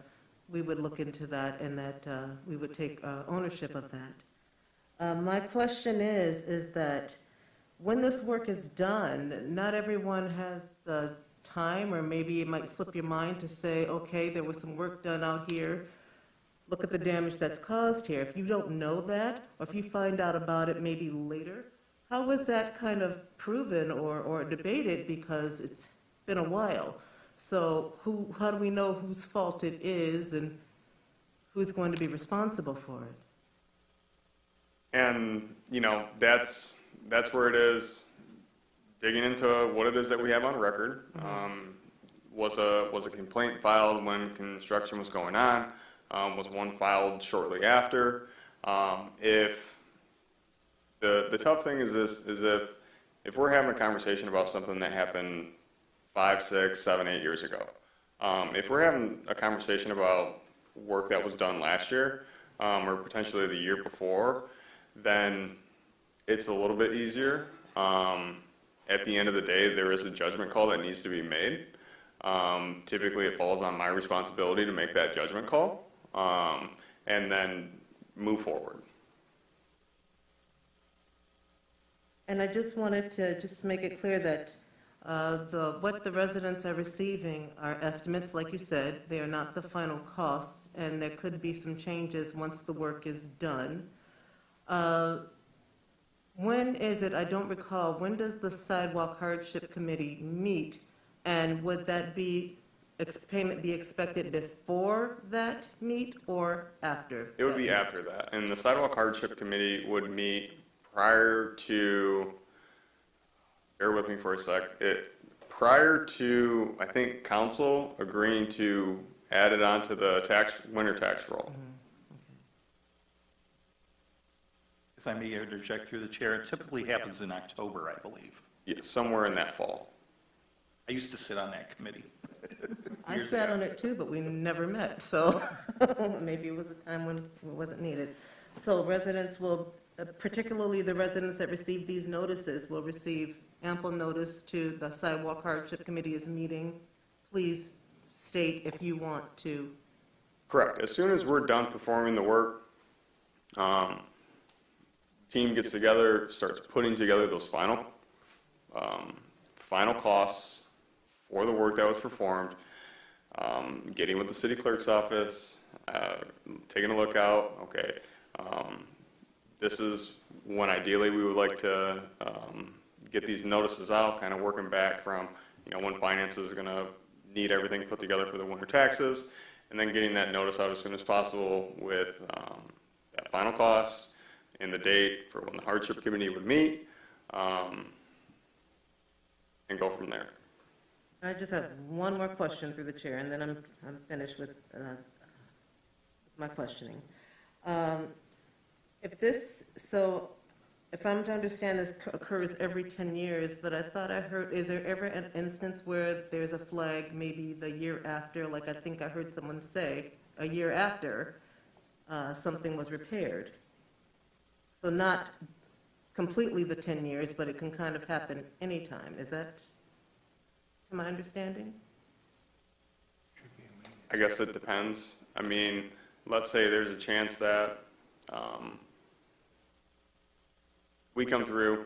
we would look into that and that we would take ownership of that. My question is that when this work is done, not everyone has the time, or maybe it might slip your mind to say, okay, there was some work done out here. Look at the damage that's caused here. If you don't know that, or if you find out about it maybe later, how is that kind of proven or debated? Because it's been a while. So how do we know whose fault it is and who's going to be responsible for it? And, you know, that's where it is, digging into what it is that we have on record. Was a complaint filed when construction was going on? Was one filed shortly after? If the tough thing is this, is if we're having a conversation about something that happened 5, 6, 7, 8 years ago, if we're having a conversation about work that was done last year, or potentially the year before, then it's a little bit easier. At the end of the day, there is a judgment call that needs to be made. Typically, it falls on my responsibility to make that judgment call, and then move forward. And I just wanted to just make it clear that what the residents are receiving are estimates, like you said. They are not the final costs, and there could be some changes once the work is done. When is it, I don't recall, when does the Sidewalk Hardship Committee meet? And would that payment be expected before that meet or after? It would be after that. And the Sidewalk Hardship Committee would meet prior to, bear with me for a sec, prior to, I think, Counsel agreeing to add it onto the winter tax roll. If I may interject through the chair, it typically happens in October, I believe. Yeah, somewhere in that fall. I used to sit on that committee. I sat on it too, but we never met, so maybe it was a time when it wasn't needed. So residents will, particularly the residents that receive these notices, will receive ample notice to the Sidewalk Hardship Committee is meeting. Please state if you want to. Correct. As soon as we're done performing the work, team gets together, starts putting together those final costs for the work that was performed, getting with the city clerk's office, taking a look out, okay, this is when ideally we would like to get these notices out, kind of working back from, when finance is going to need everything put together for the winter taxes, and then getting that notice out as soon as possible with that final cost and the date for when the hardship committee would meet, and go from there. I just have one more question through the chair, and then I'm finished with my questioning. If I'm to understand, this occurs every 10 years, but I thought I heard, is there ever an instance where there's a flag maybe the year after, like I think I heard someone say, a year after something was repaired? So not completely the 10 years, but it can kind of happen anytime. Is that my understanding? I guess it depends. I mean, let's say there's a chance that we come through,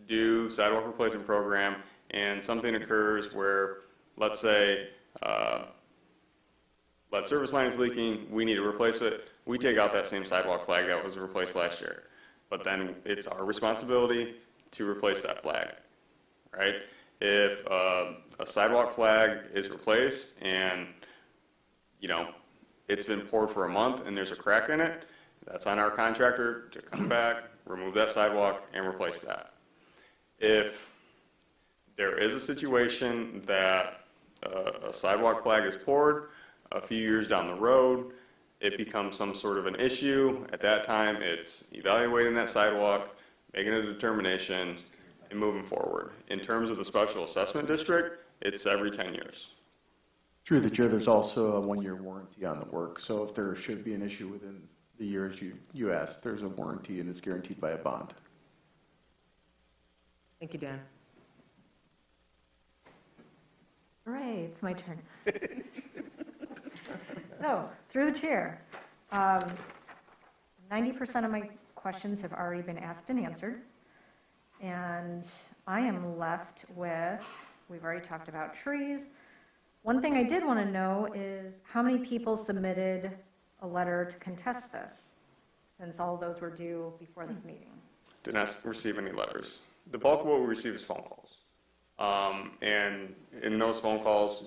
do sidewalk replacement program, and something occurs where, let's say, lead service line is leaking, we need to replace it. We take out that same sidewalk flag that was replaced last year. But then it's our responsibility to replace that flag, right? If a sidewalk flag is replaced and, it's been poured for a month and there's a crack in it, that's on our contractor to come back, remove that sidewalk, and replace that. If there is a situation that a sidewalk flag is poured a few years down the road, it becomes some sort of an issue. At that time, it's evaluating that sidewalk, making a determination, and moving forward. In terms of the special assessment district, it's every 10 years. Through the chair, there's also a 1-year warranty on the work. So if there should be an issue within the years you asked, there's a warranty and it's guaranteed by a bond. Thank you, Dan. All right, it's my turn. So, through the chair, 90% of my questions have already been asked and answered. And I am left with, we've already talked about trees. One thing I did want to know is how many people submitted a letter to contest this, since all of those were due before this meeting? Did not receive any letters. The bulk of what we receive is phone calls. And in those phone calls,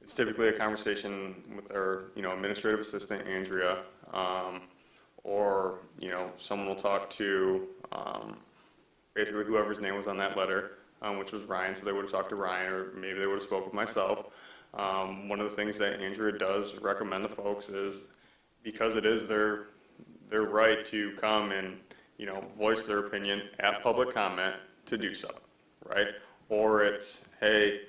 it's typically a conversation with our, administrative assistant, Andrea, or, someone will talk to basically whoever's name was on that letter, which was Ryan, so they would have talked to Ryan, or maybe they would have spoke with myself. One of the things that Andrea does recommend to folks is, because it is their right to come and, voice their opinion at public comment, to do so, right? Or it's, hey,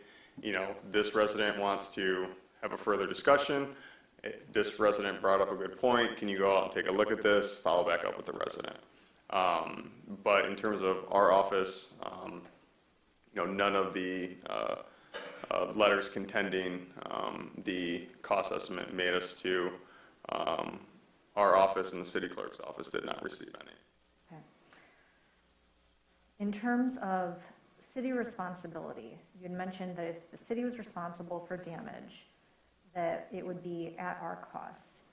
this resident wants to have a further discussion. This resident brought up a good point. Can you go out and take a look at this? Follow back up with the resident. But in terms of our office, none of the letters contending the cost estimate made us to our office, and the city clerk's office did not receive any. Okay. In terms of city responsibility, you had mentioned that if the city was responsible for damage, that it would be at our cost.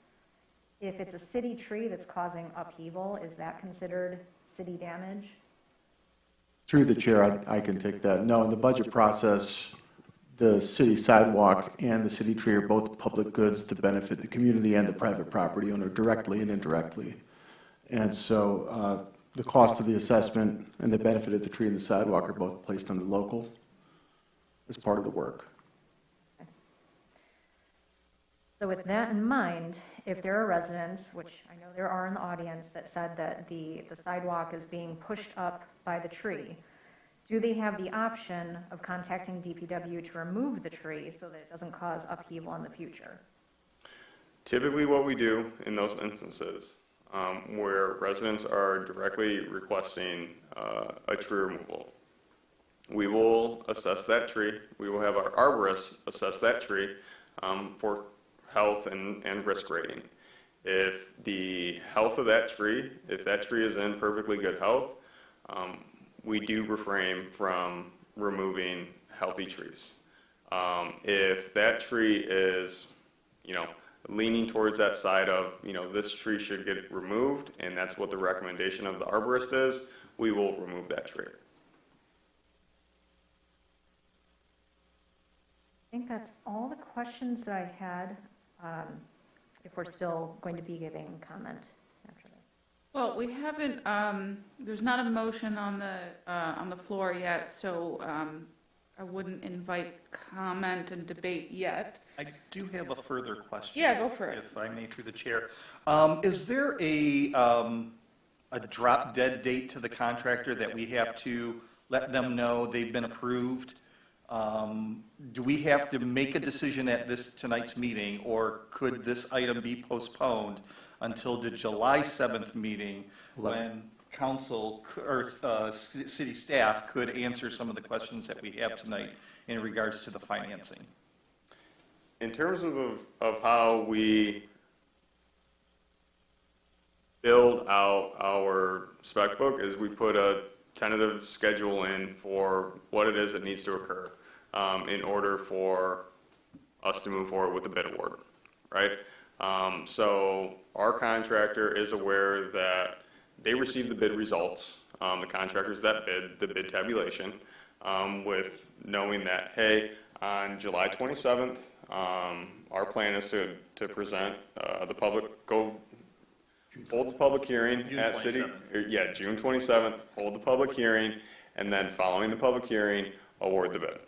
If it's a city tree that's causing upheaval, is that considered city damage? Through the chair, I can take that. No, in the budget process, the city sidewalk and the city tree are both public goods to benefit the community and the private property owner directly and indirectly. And so the cost of the assessment and the benefit of the tree and the sidewalk are both placed on the local as part of the work. So with that in mind, if there are residents, which I know there are in the audience, that said that the sidewalk is being pushed up by the tree, do they have the option of contacting DPW to remove the tree so that it doesn't cause upheaval in the future? Typically what we do in those instances where residents are directly requesting a tree removal, we will assess that tree. We will have our arborist assess that tree for health and risk rating. If the health of that tree, if that tree is in perfectly good health, we do refrain from removing healthy trees. If that tree is, leaning towards that side of, this tree should get removed, and that's what the recommendation of the arborist is, we will remove that tree. I think that's all the questions that I had, if we're still going to be giving comment after this. Well, we haven't, there's not a motion on the floor yet, so I wouldn't invite comment and debate yet. I do have a further question. Yeah, go for it. If I may, through the chair. Is there a drop dead date to the contractor that we have to let them know they've been approved? Do we have to make a decision at tonight's meeting, or could this item be postponed until the July 7th meeting when council or city staff could answer some of the questions that we have tonight in regards to the financing? In terms of how we build out our spec book, is we put a tentative schedule in for what it is that needs to occur in order for us to move forward with the bid award, right? So our contractor is aware that they received the bid results, the contractors that bid, the bid tabulation, with knowing that, hey, on July 27th, our plan is to present the public, hold the public hearing at city, June 27th, hold the public hearing, and then following the public hearing, award the bid.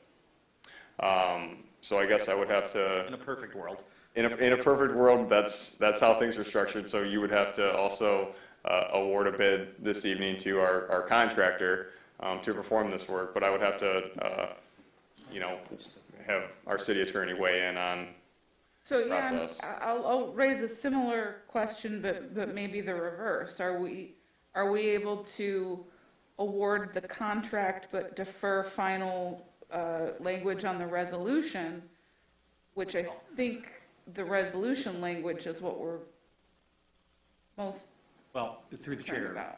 So I guess I would have to. In a perfect world. In a perfect world, that's how things are structured. So you would have to also award a bid this evening to our contractor to perform this work. But I would have to, have our city attorney weigh in on the process. I'll raise a similar question, but maybe the reverse. Are we able to award the contract but defer final language on the resolution, which I think the resolution language is what we're most Well, through the chair,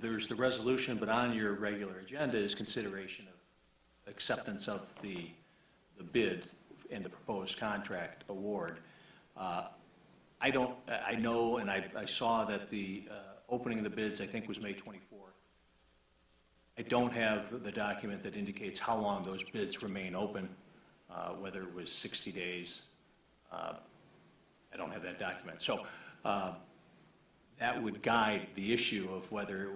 there's the resolution, but on your regular agenda is consideration of acceptance of the bid and the proposed contract award. I know, and I saw that the opening of the bids, I think, was May 24th. I don't have the document that indicates how long those bids remain open, whether it was 60 days. I don't have that document. So that would guide the issue of whether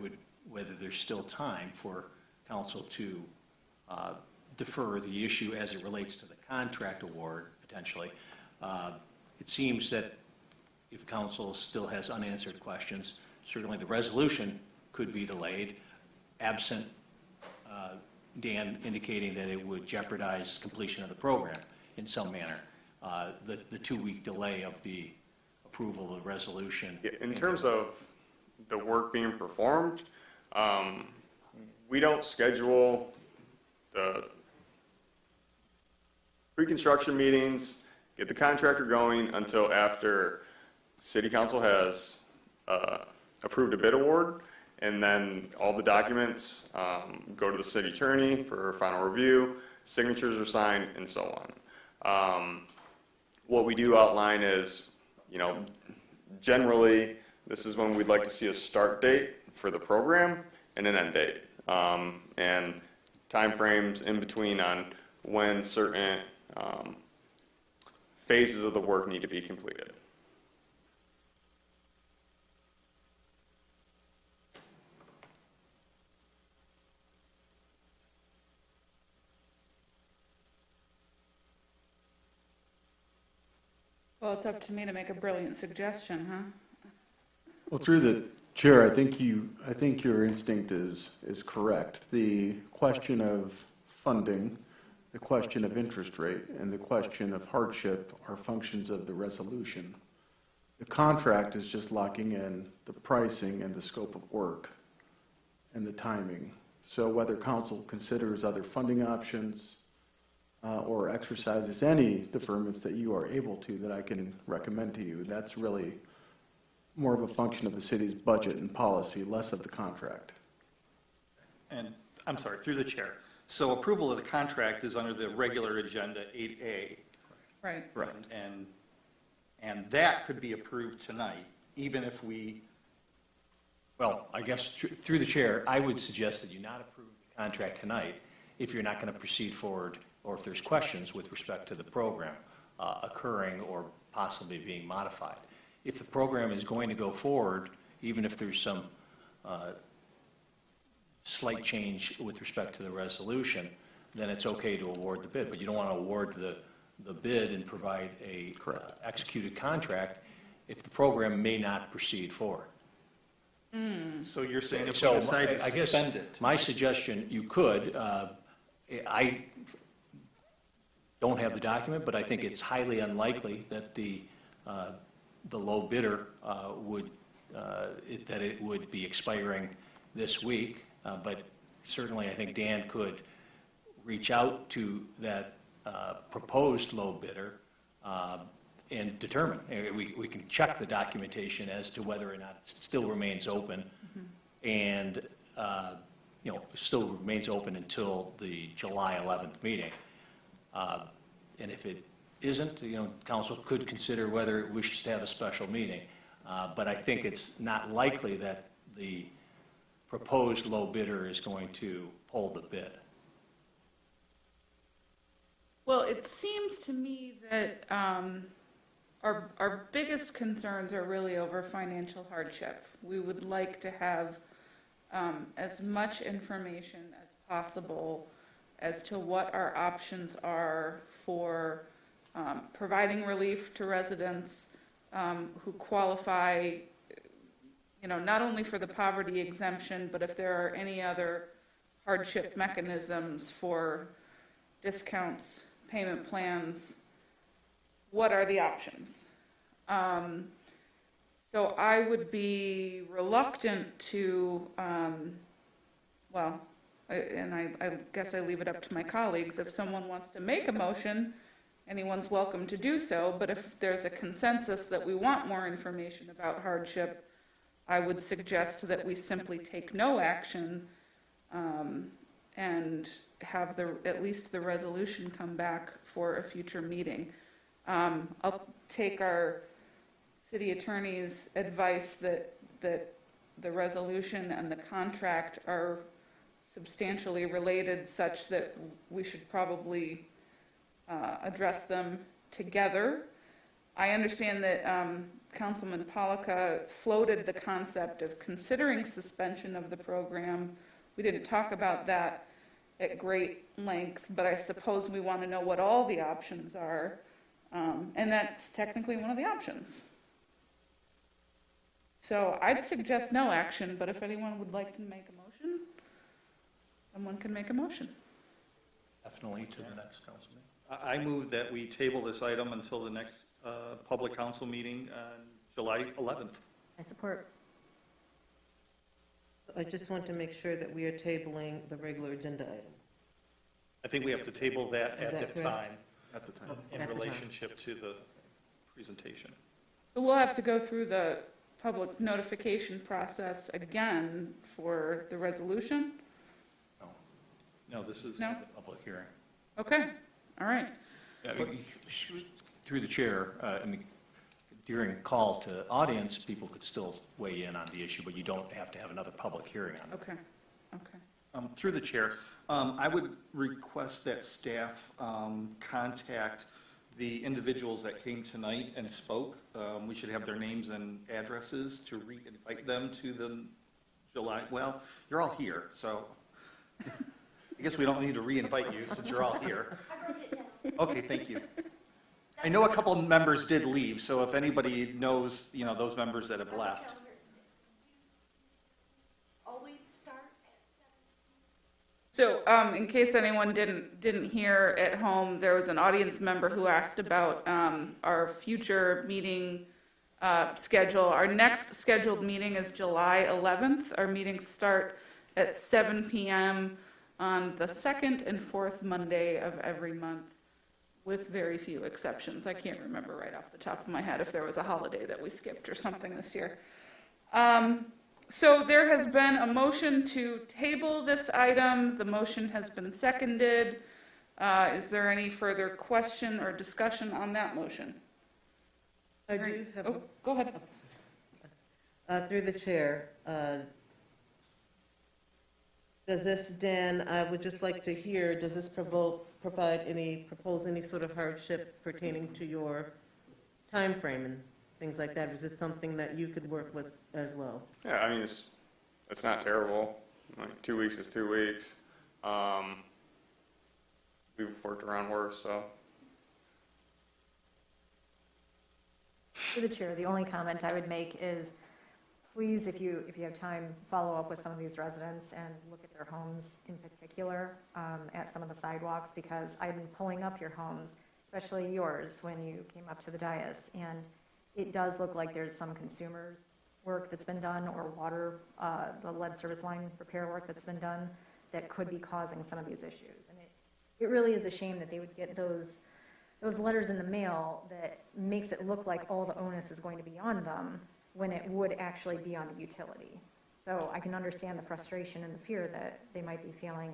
there's still time for council to defer the issue as it relates to the contract award, potentially. It seems that if council still has unanswered questions, certainly the resolution could be delayed, absent Dan indicating that it would jeopardize completion of the program in some manner. The 2-week delay of the approval of the resolution. Yeah, in terms of the work being performed, we don't schedule the pre-construction meetings, get the contractor going until after City Council has approved a bid award, And then all the documents go to the city attorney for final review, signatures are signed, and so on. What we do outline is, generally, this is when we'd like to see a start date for the program and an end date. And timeframes in between on when certain phases of the work need to be completed. Well, it's up to me to make a brilliant suggestion, huh? Well, through the chair, I think your instinct is correct. The question of funding, the question of interest rate, and the question of hardship are functions of the resolution. The contract is just locking in the pricing and the scope of work and the timing. So whether council considers other funding options or exercises any deferments that you are able to that I can recommend to you, that's really more of a function of the city's budget and policy, less of the contract. And, I'm sorry, through the chair. So approval of the contract is under the regular agenda 8A. Right. Right. And that could be approved tonight, even if we, Well, I guess through the chair, I would suggest that you not approve the contract tonight if you're not going to proceed forward, or if there's questions with respect to the program occurring or possibly being modified. If the program is going to go forward, even if there's some slight change with respect to the resolution, then it's okay to award the bid. But you don't want to award the bid and provide a executed contract if the program may not proceed forward. so you're saying if So we decide to I guess suspend it? my suggestion, you could, I don't have the document, but I think it's highly unlikely that the low bidder that it would be expiring this week. But certainly, I think Dan could reach out to that proposed low bidder and determine. We can check the documentation as to whether or not it still remains open, and still remains open until the July 11th meeting. And if it isn't, council could consider whether it wishes to have a special meeting. But I think it's not likely that the proposed low bidder is going to pull the bid. Well, it seems to me that our biggest concerns are really over financial hardship. We would like to have as much information as possible as to what our options are for providing relief to residents who qualify, not only for the poverty exemption, but if there are any other hardship mechanisms for discounts, payment plans, what are the options? So I would be reluctant to, and I guess I leave it up to my colleagues. If someone wants to make a motion, anyone's welcome to do so, but if there's a consensus that we want more information about hardship, I would suggest that we simply take no action and have at least the resolution come back for a future meeting. I'll take our city attorney's advice that the resolution and the contract are substantially related, such that we should probably address them together. I understand that Councilman Polika floated the concept of considering suspension of the program. We didn't talk about that at great length, but I suppose we want to know what all the options are, and that's technically one of the options. So I'd suggest no action, but if anyone would like to make a motion, someone can make a motion. Definitely to the next council meeting. I move that we table this item until the next public council meeting on July 11th. I support. I just want to make sure that we are tabling the regular agenda item. I think we have to table that Is that at the correct? time. At the time. In At the time. relationship to the presentation. So we'll have to go through public notification process again for the resolution? No, this is. No? Public hearing. Okay, all right. Through the chair, I mean, during call to audience, people could still weigh in on the issue, but you don't have to have another public hearing on it. Okay, okay. Through the chair, I would request that staff contact the individuals that came tonight and spoke. We should have their names and addresses to re-invite them to the July, well, you're all here, so I guess we don't need to re-invite you since you're all here. I wrote it down. Okay, thank you. I know a couple members did leave, so if anybody knows, you know, those members that have left. Always start at 7. So, in case anyone didn't hear at home, there was an audience member who asked about our future meeting schedule. Our next scheduled meeting is July 11th. Our meetings start at 7 p.m. on the second and fourth Monday of every month, with very few exceptions. I can't remember right off the top of my head if there was a holiday that we skipped or something this year. So there has been a motion to table this item. The motion has been seconded. Is there any further question or discussion on that motion? I do have. Oh, go ahead. Through the chair, does this, Dan, I would just like to hear, does this propose any sort of hardship pertaining to your time frame and things like that? Or is this something that you could work with as well? Yeah, I mean, it's not terrible. Like 2 weeks is 2 weeks. We've worked around worse, so. To the chair, the only comment I would make is, please, if you have time, follow up with some of these residents and look at their homes in particular, at some of the sidewalks, because I've been pulling up your homes, especially yours, when you came up to the dais, and it does look like there's some consumers work that's been done, or water, the lead service line repair work that's been done, that could be causing some of these issues. And it really is a shame that they would get those letters in the mail that makes it look like all the onus is going to be on them, when it would actually be on the utility. So I can understand the frustration and the fear that they might be feeling,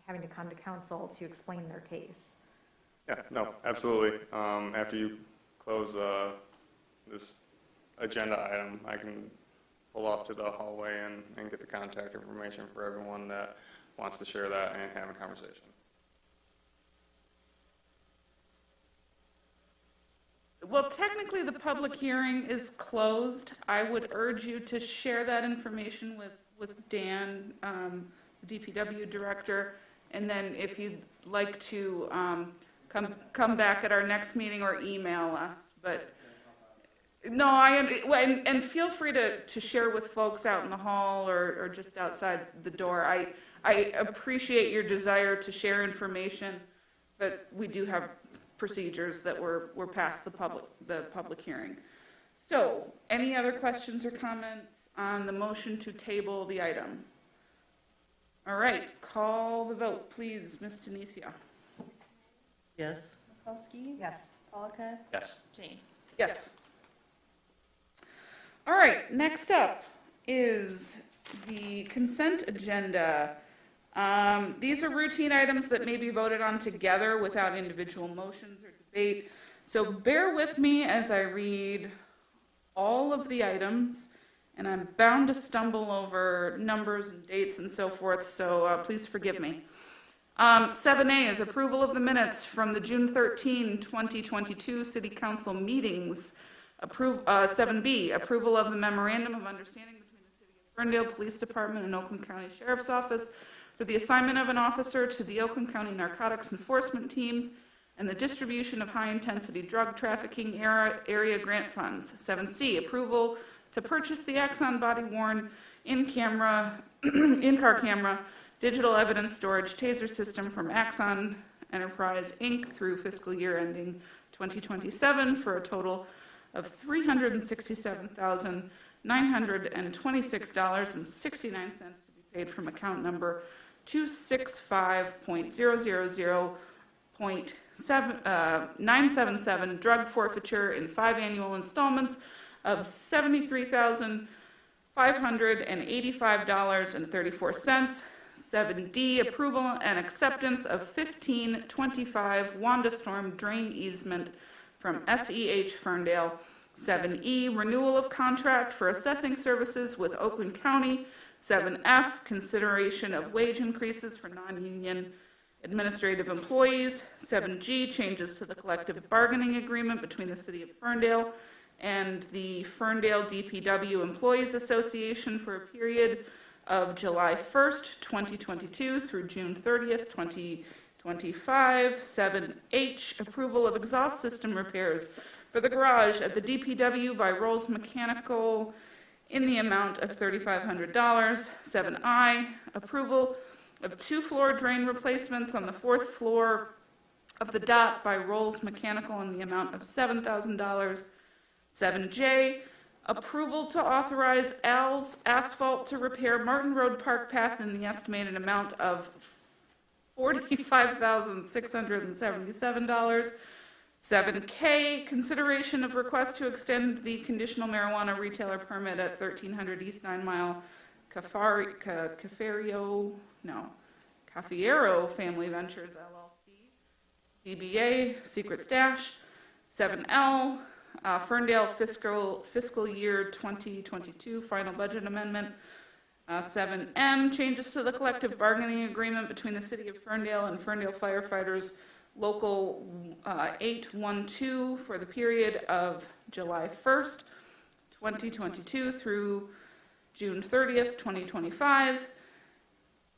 having to come to council to explain their case. Yeah, no, absolutely. After you close this agenda item, I can pull off to the hallway and get the contact information for everyone that wants to share that and have a conversation. Well, technically, the public hearing is closed. I would urge you to share that information with Dan, the DPW director, and then if you'd like to come back at our next meeting or email us. But no, and feel free to share with folks out in the hall or just outside the door. I appreciate your desire to share information, but we do have procedures that were past the public hearing. So, any other questions or comments on the motion to table the item? All right, call the vote, please, Ms. Tunisia. Yes. Mikulski? Yes. Polika? Yes. James? Yes. All right, next up is the consent agenda. These are routine items that may be voted on together without individual motions or debate. So bear with me as I read all of the items, and I'm bound to stumble over numbers and dates and so forth, so please forgive me. 7A is approval of the minutes from the June 13, 2022 City Council meetings. 7B, approval of the memorandum of understanding between the City of Ferndale Police Department and Oakland County Sheriff's Office for the assignment of an officer to the Oakland County Narcotics Enforcement Teams and the distribution of high-intensity drug trafficking area grant funds. 7C, approval to purchase the Axon body-worn in-car camera digital evidence storage taser system from Axon Enterprise, Inc. through fiscal year ending 2027 for a total of $367,926.69 to be paid from account number 265.000.977 drug forfeiture in 5 annual installments of $73,585.34. 7D, approval and acceptance of 1525 Wanda Storm drain easement from SEH Ferndale. 7E, renewal of contract for assessing services with Oakland County. 7F, consideration of wage increases for non-union administrative employees. 7G, changes to the collective bargaining agreement between the City of Ferndale and the Ferndale DPW Employees Association for a period of July 1st, 2022 through June 30th, 2025. 7H, approval of exhaust system repairs for the garage at the DPW by Rolls Mechanical in the amount of $3,500. 7I, approval of 2 floor drain replacements on the 4th floor of the DOT by Rolls Mechanical in the amount of $7,000. 7J, approval to authorize Al's Asphalt to repair Martin Road Park Path in the estimated amount of $45,677. 7K, consideration of request to extend the conditional marijuana retailer permit at 1300 East 9 Mile Cafiero Family Ventures LLC, DBA Secret Stash. 7L, Ferndale fiscal year 2022 final budget amendment. 7M, changes to the collective bargaining agreement between the City of Ferndale and Ferndale Firefighters Local 812 for the period of July 1st, 2022 through June 30th, 2025.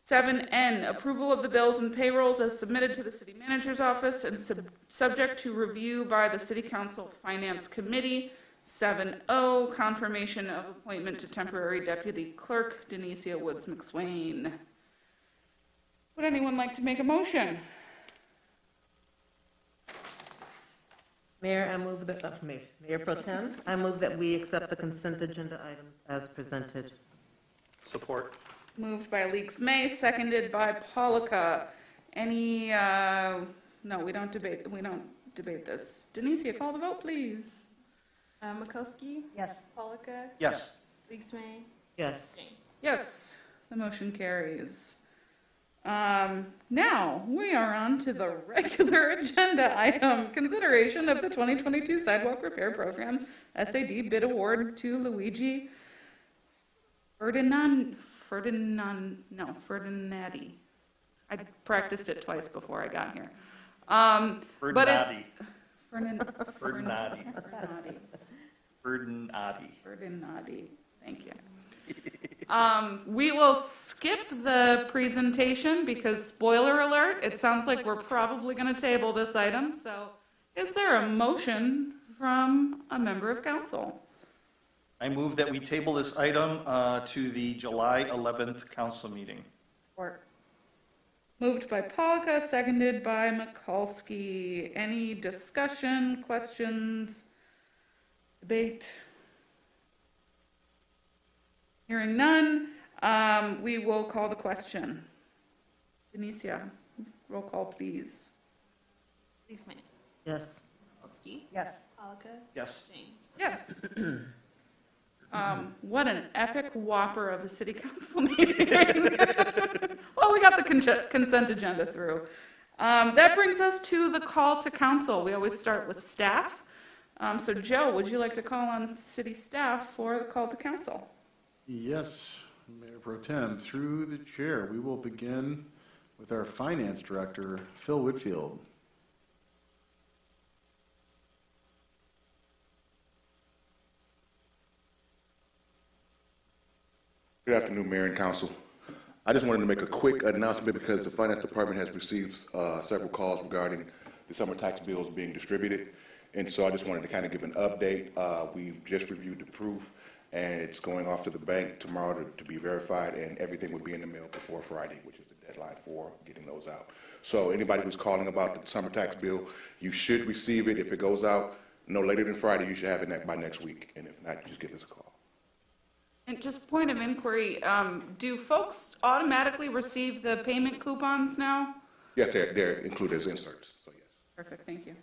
7N, approval of the bills and payrolls as submitted to the City Manager's Office and subject to review by the City Council Finance Committee. 7O, confirmation of appointment to temporary Deputy Clerk Denicia Woods McSwain. Would anyone like to make a motion? Mayor, I move that, Mayor Pro Tem, I move that we accept the consent agenda items as presented. Support. Moved by Leaks May, seconded by Polika. Any, no, we don't debate this. Denicia, call the vote, please. Makowski? Yes. Polika? Yes. Leaks May? Yes. James? Yes, the motion carries. Now, we are on to the regular agenda item, consideration of the 2022 Sidewalk Repair Program SAD bid award to Luigi Ferdinandi. I practiced it twice before I got here. Ferdinandi. Ferdinandi, thank you. We will skip the presentation because, spoiler alert, it sounds like we're probably going to table this item. So is there a motion from a member of council? I move that we table this item to the July 11th council meeting. Support. Moved by Polika, seconded by Mikulski. Any discussion, questions, debate? Hearing none, we will call the question. Denicia, roll call, please. Leaks May? Yes. Makowski? Yes. Polika? Yes. James? Yes. What an epic whopper of a city council meeting. Well, we got the consent agenda through. That brings us to the call to council. We always start with staff. So Joe, would you like to call on city staff for the call to council? Yes, Mayor Pro Tem, through the chair, we will begin with our Finance Director, Phil Whitfield. Good afternoon, Mayor and Council. I just wanted to make a quick announcement because the Finance Department has received several calls regarding the summer tax bills being distributed. And so I just wanted to kind of give an update. We've just reviewed the proof, and it's going off to the bank tomorrow to be verified, and everything will be in the mail before Friday, which is the deadline for getting those out. So anybody who's calling about the summer tax bill, you should receive it. If it goes out no later than Friday, you should have it by next week. And if not, just give us a call. And just point of inquiry, do folks automatically receive the payment coupons now? Yes, they're included as inserts, so yes. Perfect, thank you.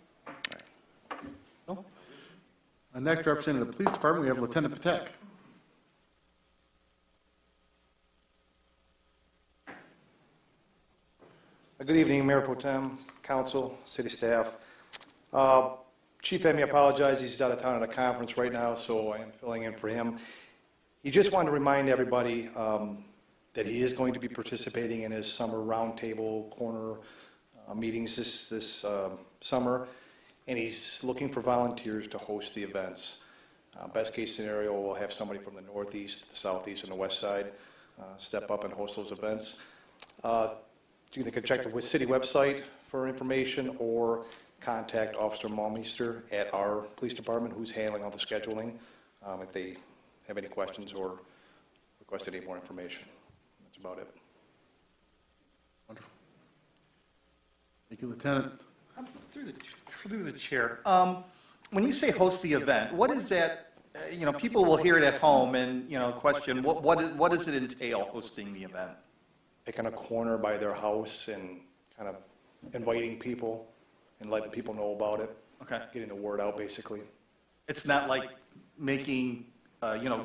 Next, representing the police department, we have Lieutenant Patek. Good evening, Mayor Pro Tem, Council, City staff. Chief had me apologize, he's out of town at a conference right now, so I am filling in for him. He just wanted to remind everybody that he is going to be participating in his summer roundtable corner meetings this summer, and he's looking for volunteers to host the events. Best case scenario, we'll have somebody from the northeast, the southeast, and the west side step up and host those events. You can check the city website for information or contact Officer Malmeister at our police department, who's handling all the scheduling, if they have any questions or request any more information. That's about it. Wonderful. Thank you, Lieutenant. Through the chair, when you say host the event, what is that? People will hear it at home and, question, what does it entail, hosting the event? Picking a corner by their house and kind of inviting people and letting people know about it. Okay. Getting the word out, basically. It's not like making,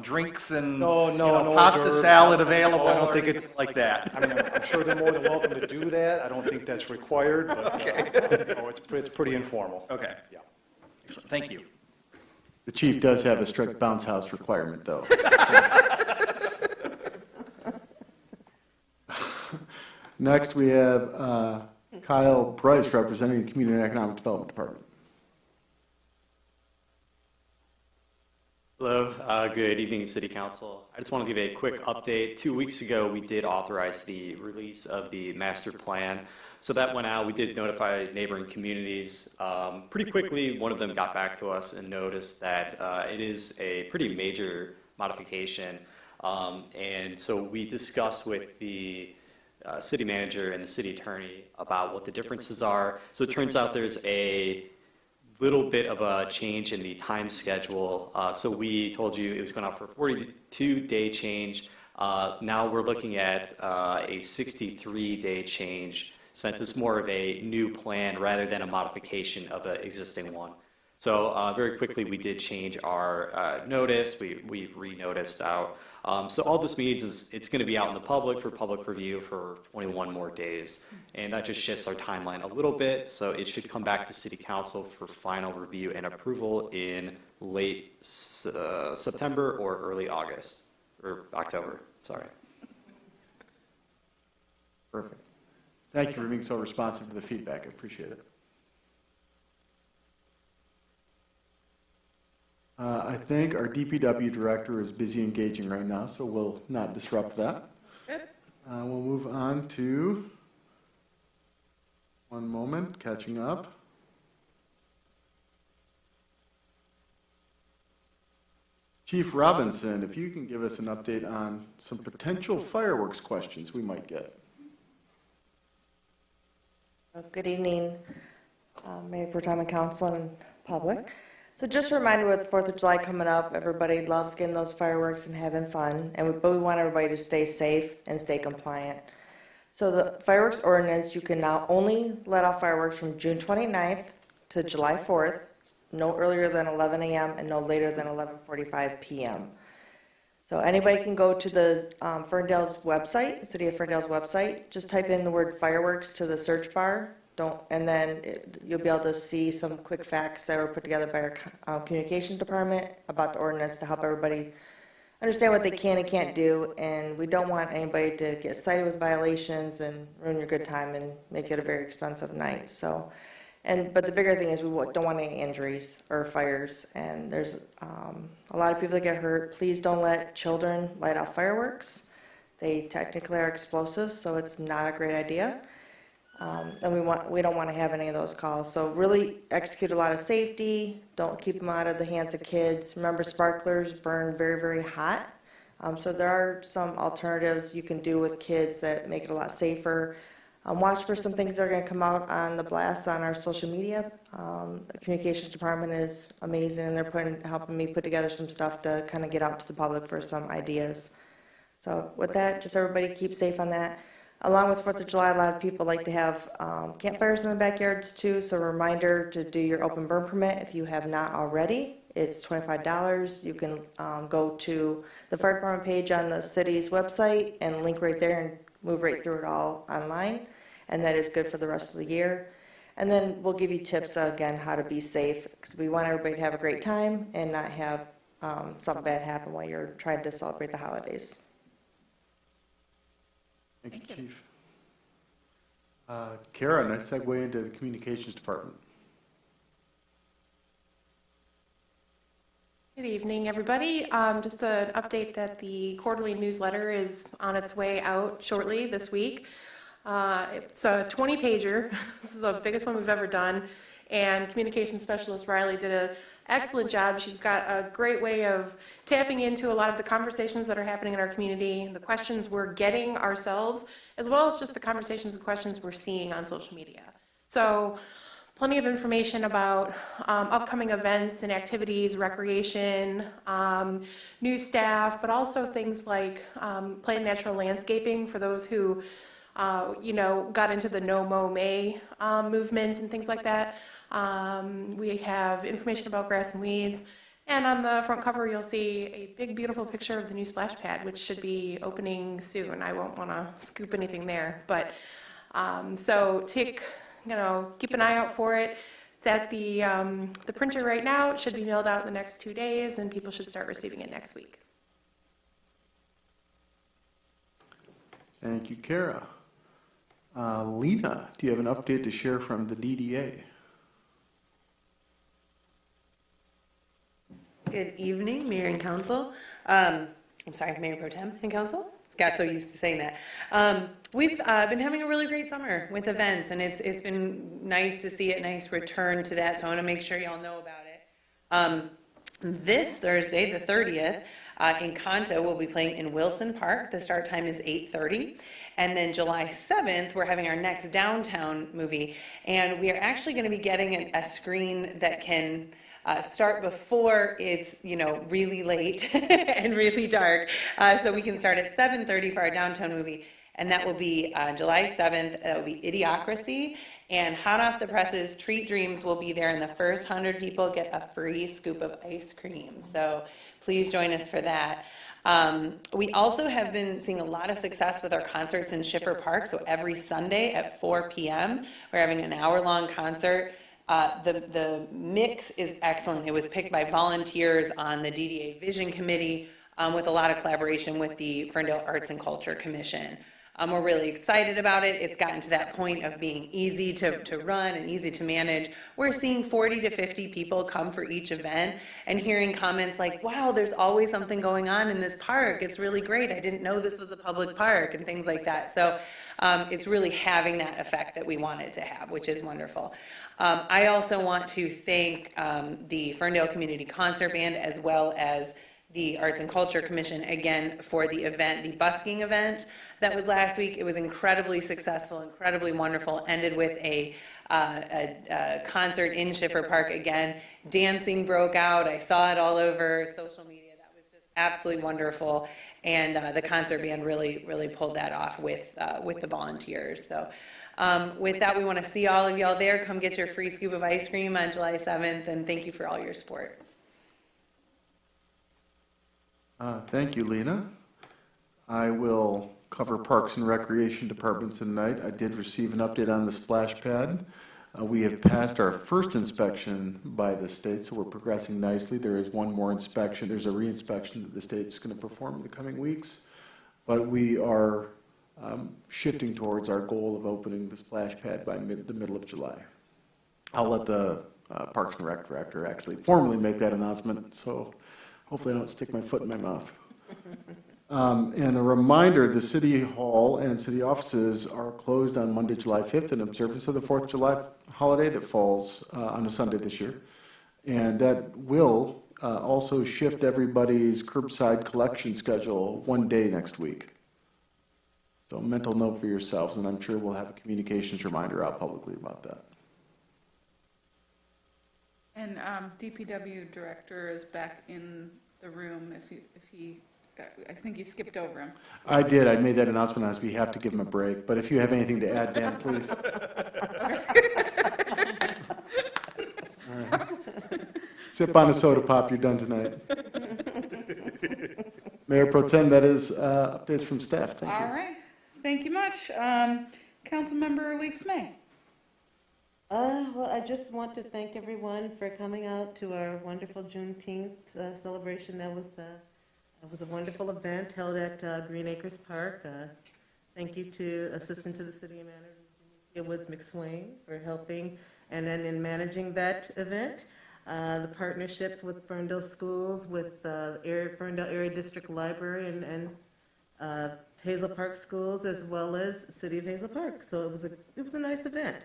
drinks and No, pasta hors salad available. No, I don't think or anything like that. I mean, I'm sure they're more than welcome to do that. I don't think that's required, but Okay. it's pretty informal. Okay. Yeah. Excellent. Thank you. The chief does have a strict bounce house requirement, though. Next, we have Kyle Price representing the Community and Economic Development Department. Hello, good evening, City Council. I just want to give a quick update. 2 weeks ago, we did authorize the release of the master plan. So that went out. We did notify neighboring communities. Pretty quickly, one of them got back to us and noticed that it is a pretty major modification. And so we discussed with the city manager and the city attorney about what the differences are. So it turns out there's a little bit of a change in the time schedule. So we told you it was going out for a 42-day change. Now we're looking at a 63-day change, since it's more of a new plan rather than a modification of an existing one. So very quickly we did change our notice. We re-noticed out. So all this means is it's going to be out in the public for public review for 21 more days. And that just shifts our timeline a little bit. So it should come back to City Council for final review and approval in late September or early August, or October, sorry. Perfect. Thank you for being so responsive to the feedback. I appreciate it. I think our DPW director is busy engaging right now, so we'll not disrupt that. Good. We'll move on to, one moment, catching up. Chief Robinson, if you can give us an update on some potential fireworks questions we might get. Good evening, Mayor Pro Tem and Council and public. So just a reminder, with 4th of July coming up, everybody loves getting those fireworks and having fun, but we want everybody to stay safe and stay compliant. So the fireworks ordinance, you can now only let off fireworks from June 29th to July 4th, no earlier than 11 a.m. and no later than 11:45 p.m. So anybody can go to the Ferndale's website, City of Ferndale's website, just type in the word fireworks to the search bar, and then you'll be able to see some quick facts that were put together by our communications department about the ordinance to help everybody understand what they can and can't do. And we don't want anybody to get cited with violations and ruin your good time and make it a very expensive night. So, but the bigger thing is we don't want any injuries or fires. And there's a lot of people that get hurt. Please don't let children light off fireworks. They technically are explosives, so it's not a great idea. And we don't want to have any of those calls. So really execute a lot of safety. Don't keep them out of the hands of kids. Remember, sparklers burn very, very hot. So there are some alternatives you can do with kids that make it a lot safer. Watch for some things that are going to come out on the blast on our social media. The communications department is amazing, and they're helping me put together some stuff to kind of get out to the public for some ideas. So with that, just everybody keep safe on that. Along with 4th of July, a lot of people like to have campfires in the backyards too, so a reminder to do your open burn permit if you have not already. It's $25. You can go to the fire department page on the city's website and link right there and move right through it all online. And that is good for the rest of the year. And then we'll give you tips, again, how to be safe, because we want everybody to have a great time and not have something bad happen while you're trying to celebrate the holidays. Thank you, Chief. Kara, nice segue into the Communications Department. Good evening, everybody. Just an update that the quarterly newsletter is on its way out shortly this week. It's a 20-pager. This is the biggest one we've ever done. And Communications Specialist Riley did an excellent job. She's got a great way of tapping into a lot of the conversations that are happening in our community, the questions we're getting ourselves, as well as just the conversations and questions we're seeing on social media. So plenty of information about upcoming events and activities, recreation, new staff, but also things like planned natural landscaping for those who got into the No Mow May movement and things like that. We have information about grass and weeds. And on the front cover, you'll see a big, beautiful picture of the new splash pad, which should be opening soon. I won't want to scoop anything there. But so keep an eye out for it. It's at the printer right now. It should be mailed out in the next 2 days, and people should start receiving it next week. Thank you, Kara. Lena, do you have an update to share from the DDA? Good evening, Mayor and Council. I'm sorry, Mayor Pro Tem and Council. Got so used to saying that. We've been having a really great summer with events, and it's been nice to see a nice return to that, so I want to make sure y'all know about it. This Thursday, the 30th, Encanto will be playing in Wilson Park. The start time is 8:30. And then July 7th, we're having our next downtown movie, and we are actually going to be getting a screen that can start before it's really late and really dark, so we can start at 7:30 for our downtown movie, and that will be July 7th. That will be Idiocracy, and hot off the presses, Treat Dreams will be there, and the first 100 people get a free scoop of ice cream. So please join us for that. We also have been seeing a lot of success with our concerts in Schiffer Park. So every Sunday at 4 p.m., we're having an hour-long concert. The mix is excellent. It was picked by volunteers on the DDA Vision Committee with a lot of collaboration with the Ferndale Arts and Culture Commission. We're really excited about it. It's gotten to that point of being easy to run and easy to manage. We're seeing 40 to 50 people come for each event and hearing comments like, wow, there's always something going on in this park. It's really great. I didn't know this was a public park and things like that. So it's really having that effect that we want it to have, which is wonderful. I also want to thank the Ferndale Community Concert Band as well as the Arts and Culture Commission again for the event, the busking event that was last week. It was incredibly successful, incredibly wonderful. Ended with a concert in Schiffer Park again. Dancing broke out. I saw it all over social media. That was just absolutely wonderful. And the concert band really pulled that off with the volunteers. So with that, we want to see all of y'all there. Come get your free scoop of ice cream on July 7th, and thank you for all your support. Thank you, Lena. I will cover Parks and Recreation Department tonight. I did receive an update on the splash pad. We have passed our first inspection by the state, so we're progressing nicely. There is one more inspection. There's a re-inspection that the state's going to perform in the coming weeks, but we are shifting towards our goal of opening the splash pad by the middle of July. I'll let the Parks and Rec Director actually formally make that announcement, so hopefully I don't stick my foot in my mouth. And a reminder, the City Hall and city offices are closed on Monday, July 5th in observance of the 4th of July holiday that falls on a Sunday this year. And that will also shift everybody's curbside collection schedule one day next week. So mental note for yourselves, and I'm sure we'll have a communications reminder out publicly about that. And DPW Director is back in the room if he I think you skipped over him. I did. I made that announcement on his behalf to give him a break. But if you have anything to add, Dan, please. Sip on a soda pop, you're done tonight. Mayor Pro Tem, that is updates from staff. Thank you. All right, thank you much. Councilmember Weeks May. Well, I just want to thank everyone for coming out to our wonderful Juneteenth celebration. That was a wonderful event held at Green Acres Park. Thank you to Assistant to the City Manager, Woods McSwain, for helping and then in managing that event. The partnerships with Ferndale Schools, with Ferndale Area District Library and Hazel Park Schools, as well as City of Hazel Park. So it was a nice event.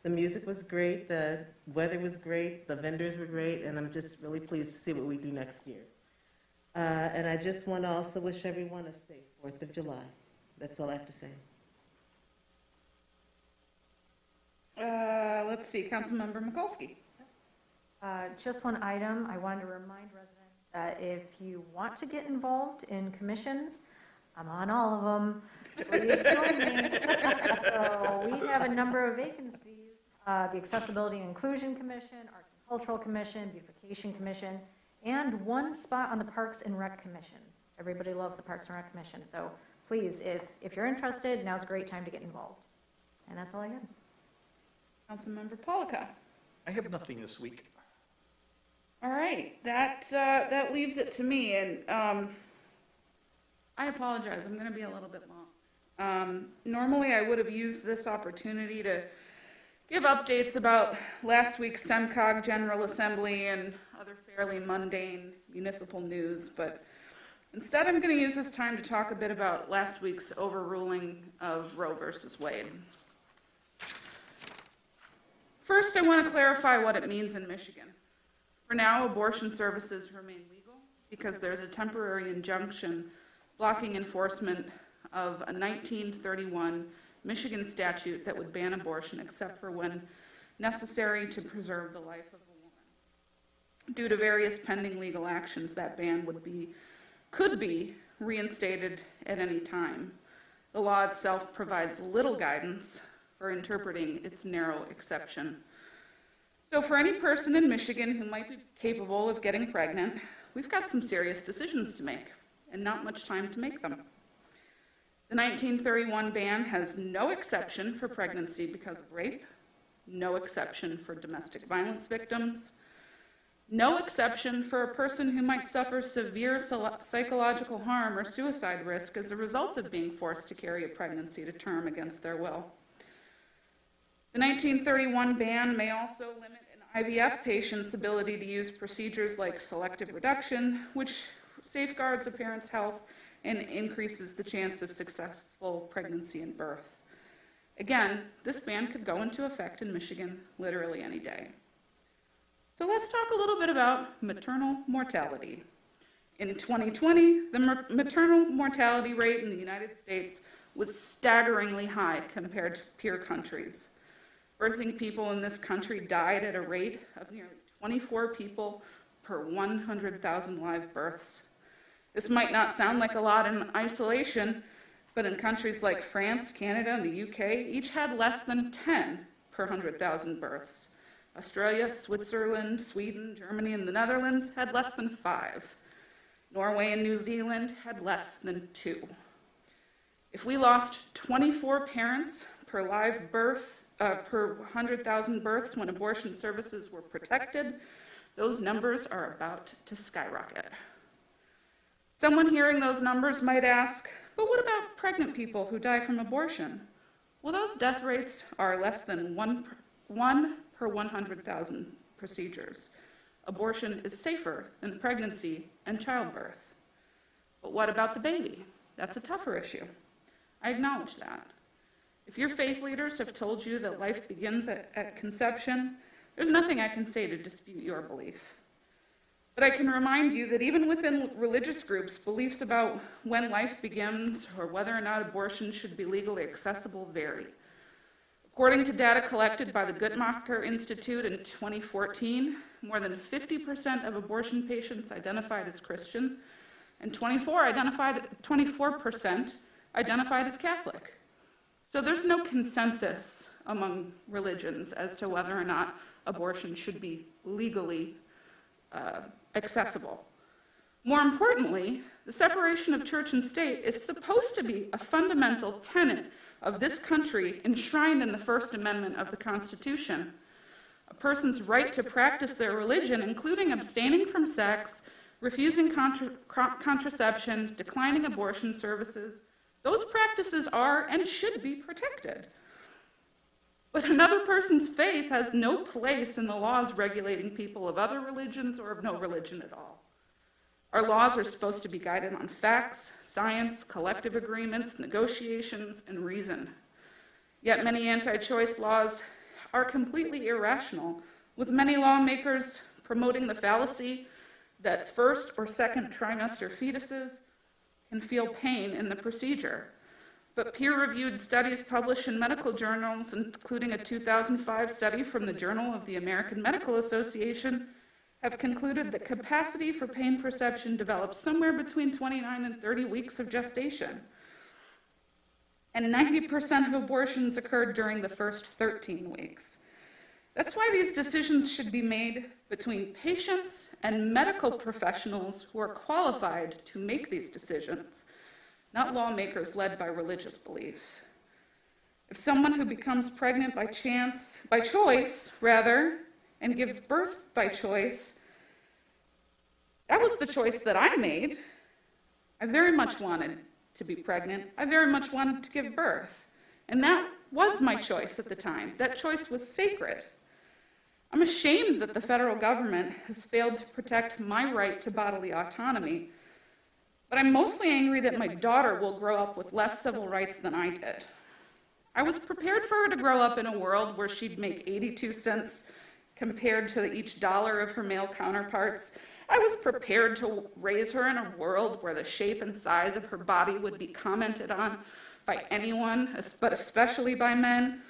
The music was great, the weather was great, the vendors were great, and I'm just really pleased to see what we do next year. And I just want to also wish everyone a safe 4th of July. That's all I have to say. Let's see, Councilmember Mikulski. Just one item, I wanted to remind residents that if you want to get involved in commissions, I'm on all of them, please join me. So we have a number of vacancies, the Accessibility and Inclusion Commission, Arts and Cultural Commission, Beautification Commission, and one spot on the Parks and Rec Commission. Everybody loves the Parks and Rec Commission, so please, if you're interested, now's a great time to get involved. And that's all I had. Councilmember Polika. I have nothing this week. All right, that leaves it to me, and I apologize, I'm going to be a little bit long. Normally, I would have used this opportunity to give updates about last week's SEMCOG General Assembly and other fairly mundane municipal news, but instead I'm going to use this time to talk a bit about last week's overruling of Roe versus Wade. First, I want to clarify what it means in Michigan. For now, abortion services remain legal because there's a temporary injunction blocking enforcement of a 1931 Michigan statute that would ban abortion except for when necessary to preserve the life of a woman. Due to various pending legal actions, that ban could be reinstated at any time. The law itself provides little guidance for interpreting its narrow exception. So for any person in Michigan who might be capable of getting pregnant, we've got some serious decisions to make, and not much time to make them. The 1931 ban has no exception for pregnancy because of rape, no exception for domestic violence victims, no exception for a person who might suffer severe psychological harm or suicide risk as a result of being forced to carry a pregnancy to term against their will. The 1931 ban may also limit an IVF patient's ability to use procedures like selective reduction, which safeguards a parent's health and increases the chance of successful pregnancy and birth. Again, this ban could go into effect in Michigan literally any day. So let's talk a little bit about maternal mortality. In 2020, the maternal mortality rate in the United States was staggeringly high compared to peer countries. Birthing people in this country died at a rate of nearly 24 people per 100,000 live births. This might not sound like a lot in isolation, but in countries like France, Canada, and the UK, each had less than 10 per 100,000 births. Australia, Switzerland, Sweden, Germany, and the Netherlands had less than 5. Norway and New Zealand had less than 2. If we lost 24 parents per live birth, per 100,000 births when abortion services were protected, those numbers are about to skyrocket. Someone hearing those numbers might ask, but what about pregnant people who die from abortion? Well, those death rates are less than 1 per 100,000 procedures. Abortion is safer than pregnancy and childbirth. But what about the baby? That's a tougher issue. I acknowledge that. If your faith leaders have told you that life begins at conception, there's nothing I can say to dispute your belief. But I can remind you that even within religious groups, beliefs about when life begins or whether or not abortion should be legally accessible vary. According to data collected by the Guttmacher Institute in 2014, more than 50% of abortion patients identified as Christian, and 24% identified as Catholic. So there's no consensus among religions as to whether or not abortion should be legally accessible. More importantly, the separation of church and state is supposed to be a fundamental tenet of this country enshrined in the First Amendment of the Constitution. A person's right to practice their religion, including abstaining from sex, refusing contraception, declining abortion services, those practices are and should be protected. But another person's faith has no place in the laws regulating people of other religions or of no religion at all. Our laws are supposed to be guided on facts, science, collective agreements, negotiations, and reason. Yet many anti-choice laws are completely irrational, with many lawmakers promoting the fallacy that first or second trimester fetuses can feel pain in the procedure. But peer-reviewed studies published in medical journals, including a 2005 study from the Journal of the American Medical Association, have concluded that capacity for pain perception develops somewhere between 29 and 30 weeks of gestation. And 90% of abortions occurred during the first 13 weeks. That's why these decisions should be made between patients and medical professionals who are qualified to make these decisions, not lawmakers led by religious beliefs. If someone who becomes pregnant by choice, and gives birth by choice, that was the choice that I made. I very much wanted to be pregnant. I very much wanted to give birth. And that was my choice at the time. That choice was sacred. I'm ashamed that the federal government has failed to protect my right to bodily autonomy, but I'm mostly angry that my daughter will grow up with less civil rights than I did. I was prepared for her to grow up in a world where she'd make 82 cents compared to each dollar of her male counterparts. I was prepared to raise her in a world where the shape and size of her body would be commented on by anyone, but especially by men.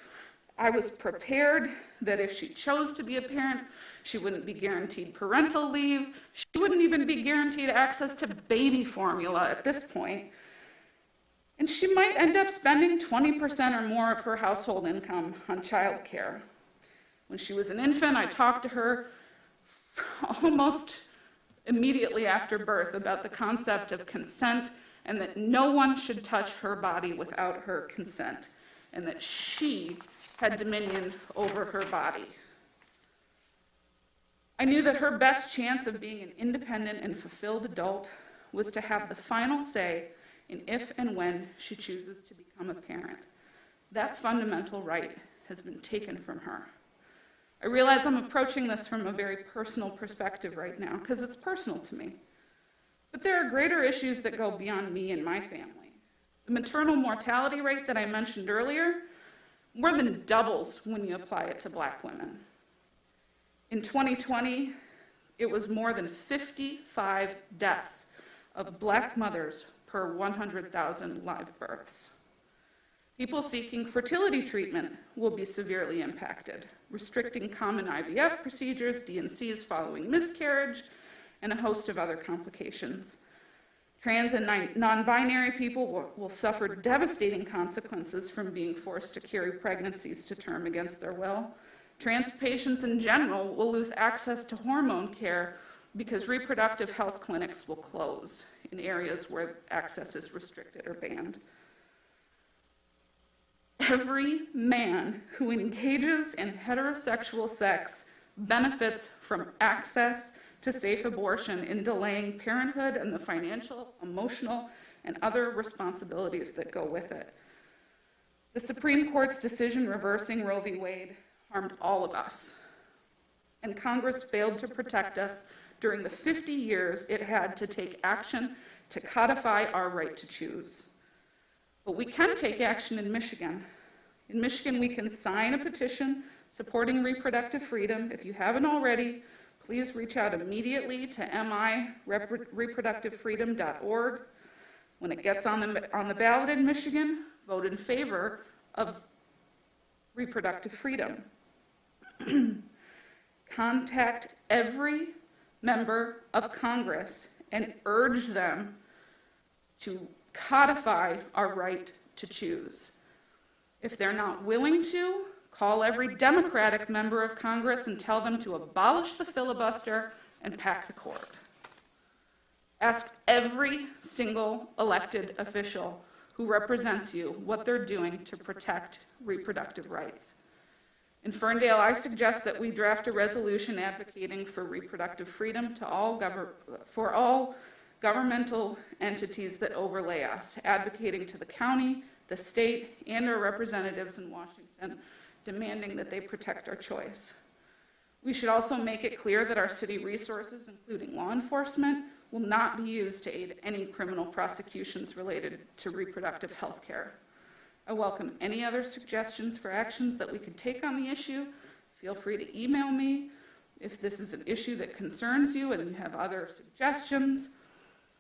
I was prepared that if she chose to be a parent, she wouldn't be guaranteed parental leave. She wouldn't even be guaranteed access to baby formula at this point. And she might end up spending 20% or more of her household income on childcare. When she was an infant, I talked to her almost immediately after birth about the concept of consent and that no one should touch her body without her consent, and that she had dominion over her body. I knew that her best chance of being an independent and fulfilled adult was to have the final say in if and when she chooses to become a parent. That fundamental right has been taken from her. I realize I'm approaching this from a very personal perspective right now, because it's personal to me. But there are greater issues that go beyond me and my family. The maternal mortality rate that I mentioned earlier more than doubles when you apply it to Black women. In 2020, it was more than 55 deaths of Black mothers per 100,000 live births. People seeking fertility treatment will be severely impacted, restricting common IVF procedures, D&Cs following miscarriage, and a host of other complications. Trans and non-binary people will suffer devastating consequences from being forced to carry pregnancies to term against their will. Trans patients in general will lose access to hormone care because reproductive health clinics will close in areas where access is restricted or banned. Every man who engages in heterosexual sex benefits from access to safe abortion in delaying parenthood and the financial, emotional, and other responsibilities that go with it. The Supreme Court's decision reversing Roe v. Wade harmed all of us, and Congress failed to protect us during the 50 years it had to take action to codify our right to choose. But we can take action in Michigan. In Michigan, we can sign a petition supporting reproductive freedom. If you haven't already, please reach out immediately to reproductivefreedom.org. When it gets on the ballot in Michigan, vote in favor of reproductive freedom. Contact every member of Congress and urge them to codify our right to choose. If they're not willing to, call every Democratic member of Congress and tell them to abolish the filibuster and pack the cord. Ask every single elected official who represents you what they're doing to protect reproductive rights. In Ferndale, I suggest that we draft a resolution advocating for reproductive freedom for all governmental entities that overlay us, advocating to the county, the state, and our representatives in Washington, demanding that they protect our choice. We should also make it clear that our city resources, including law enforcement, will not be used to aid any criminal prosecutions related to reproductive health care. I welcome any other suggestions for actions that we could take on the issue. Feel free to email me if this is an issue that concerns you and you have other suggestions.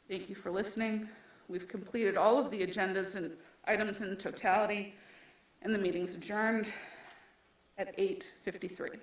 Thank you for listening. We've completed all of the agendas and items in totality, and the meeting's adjourned at 8:53.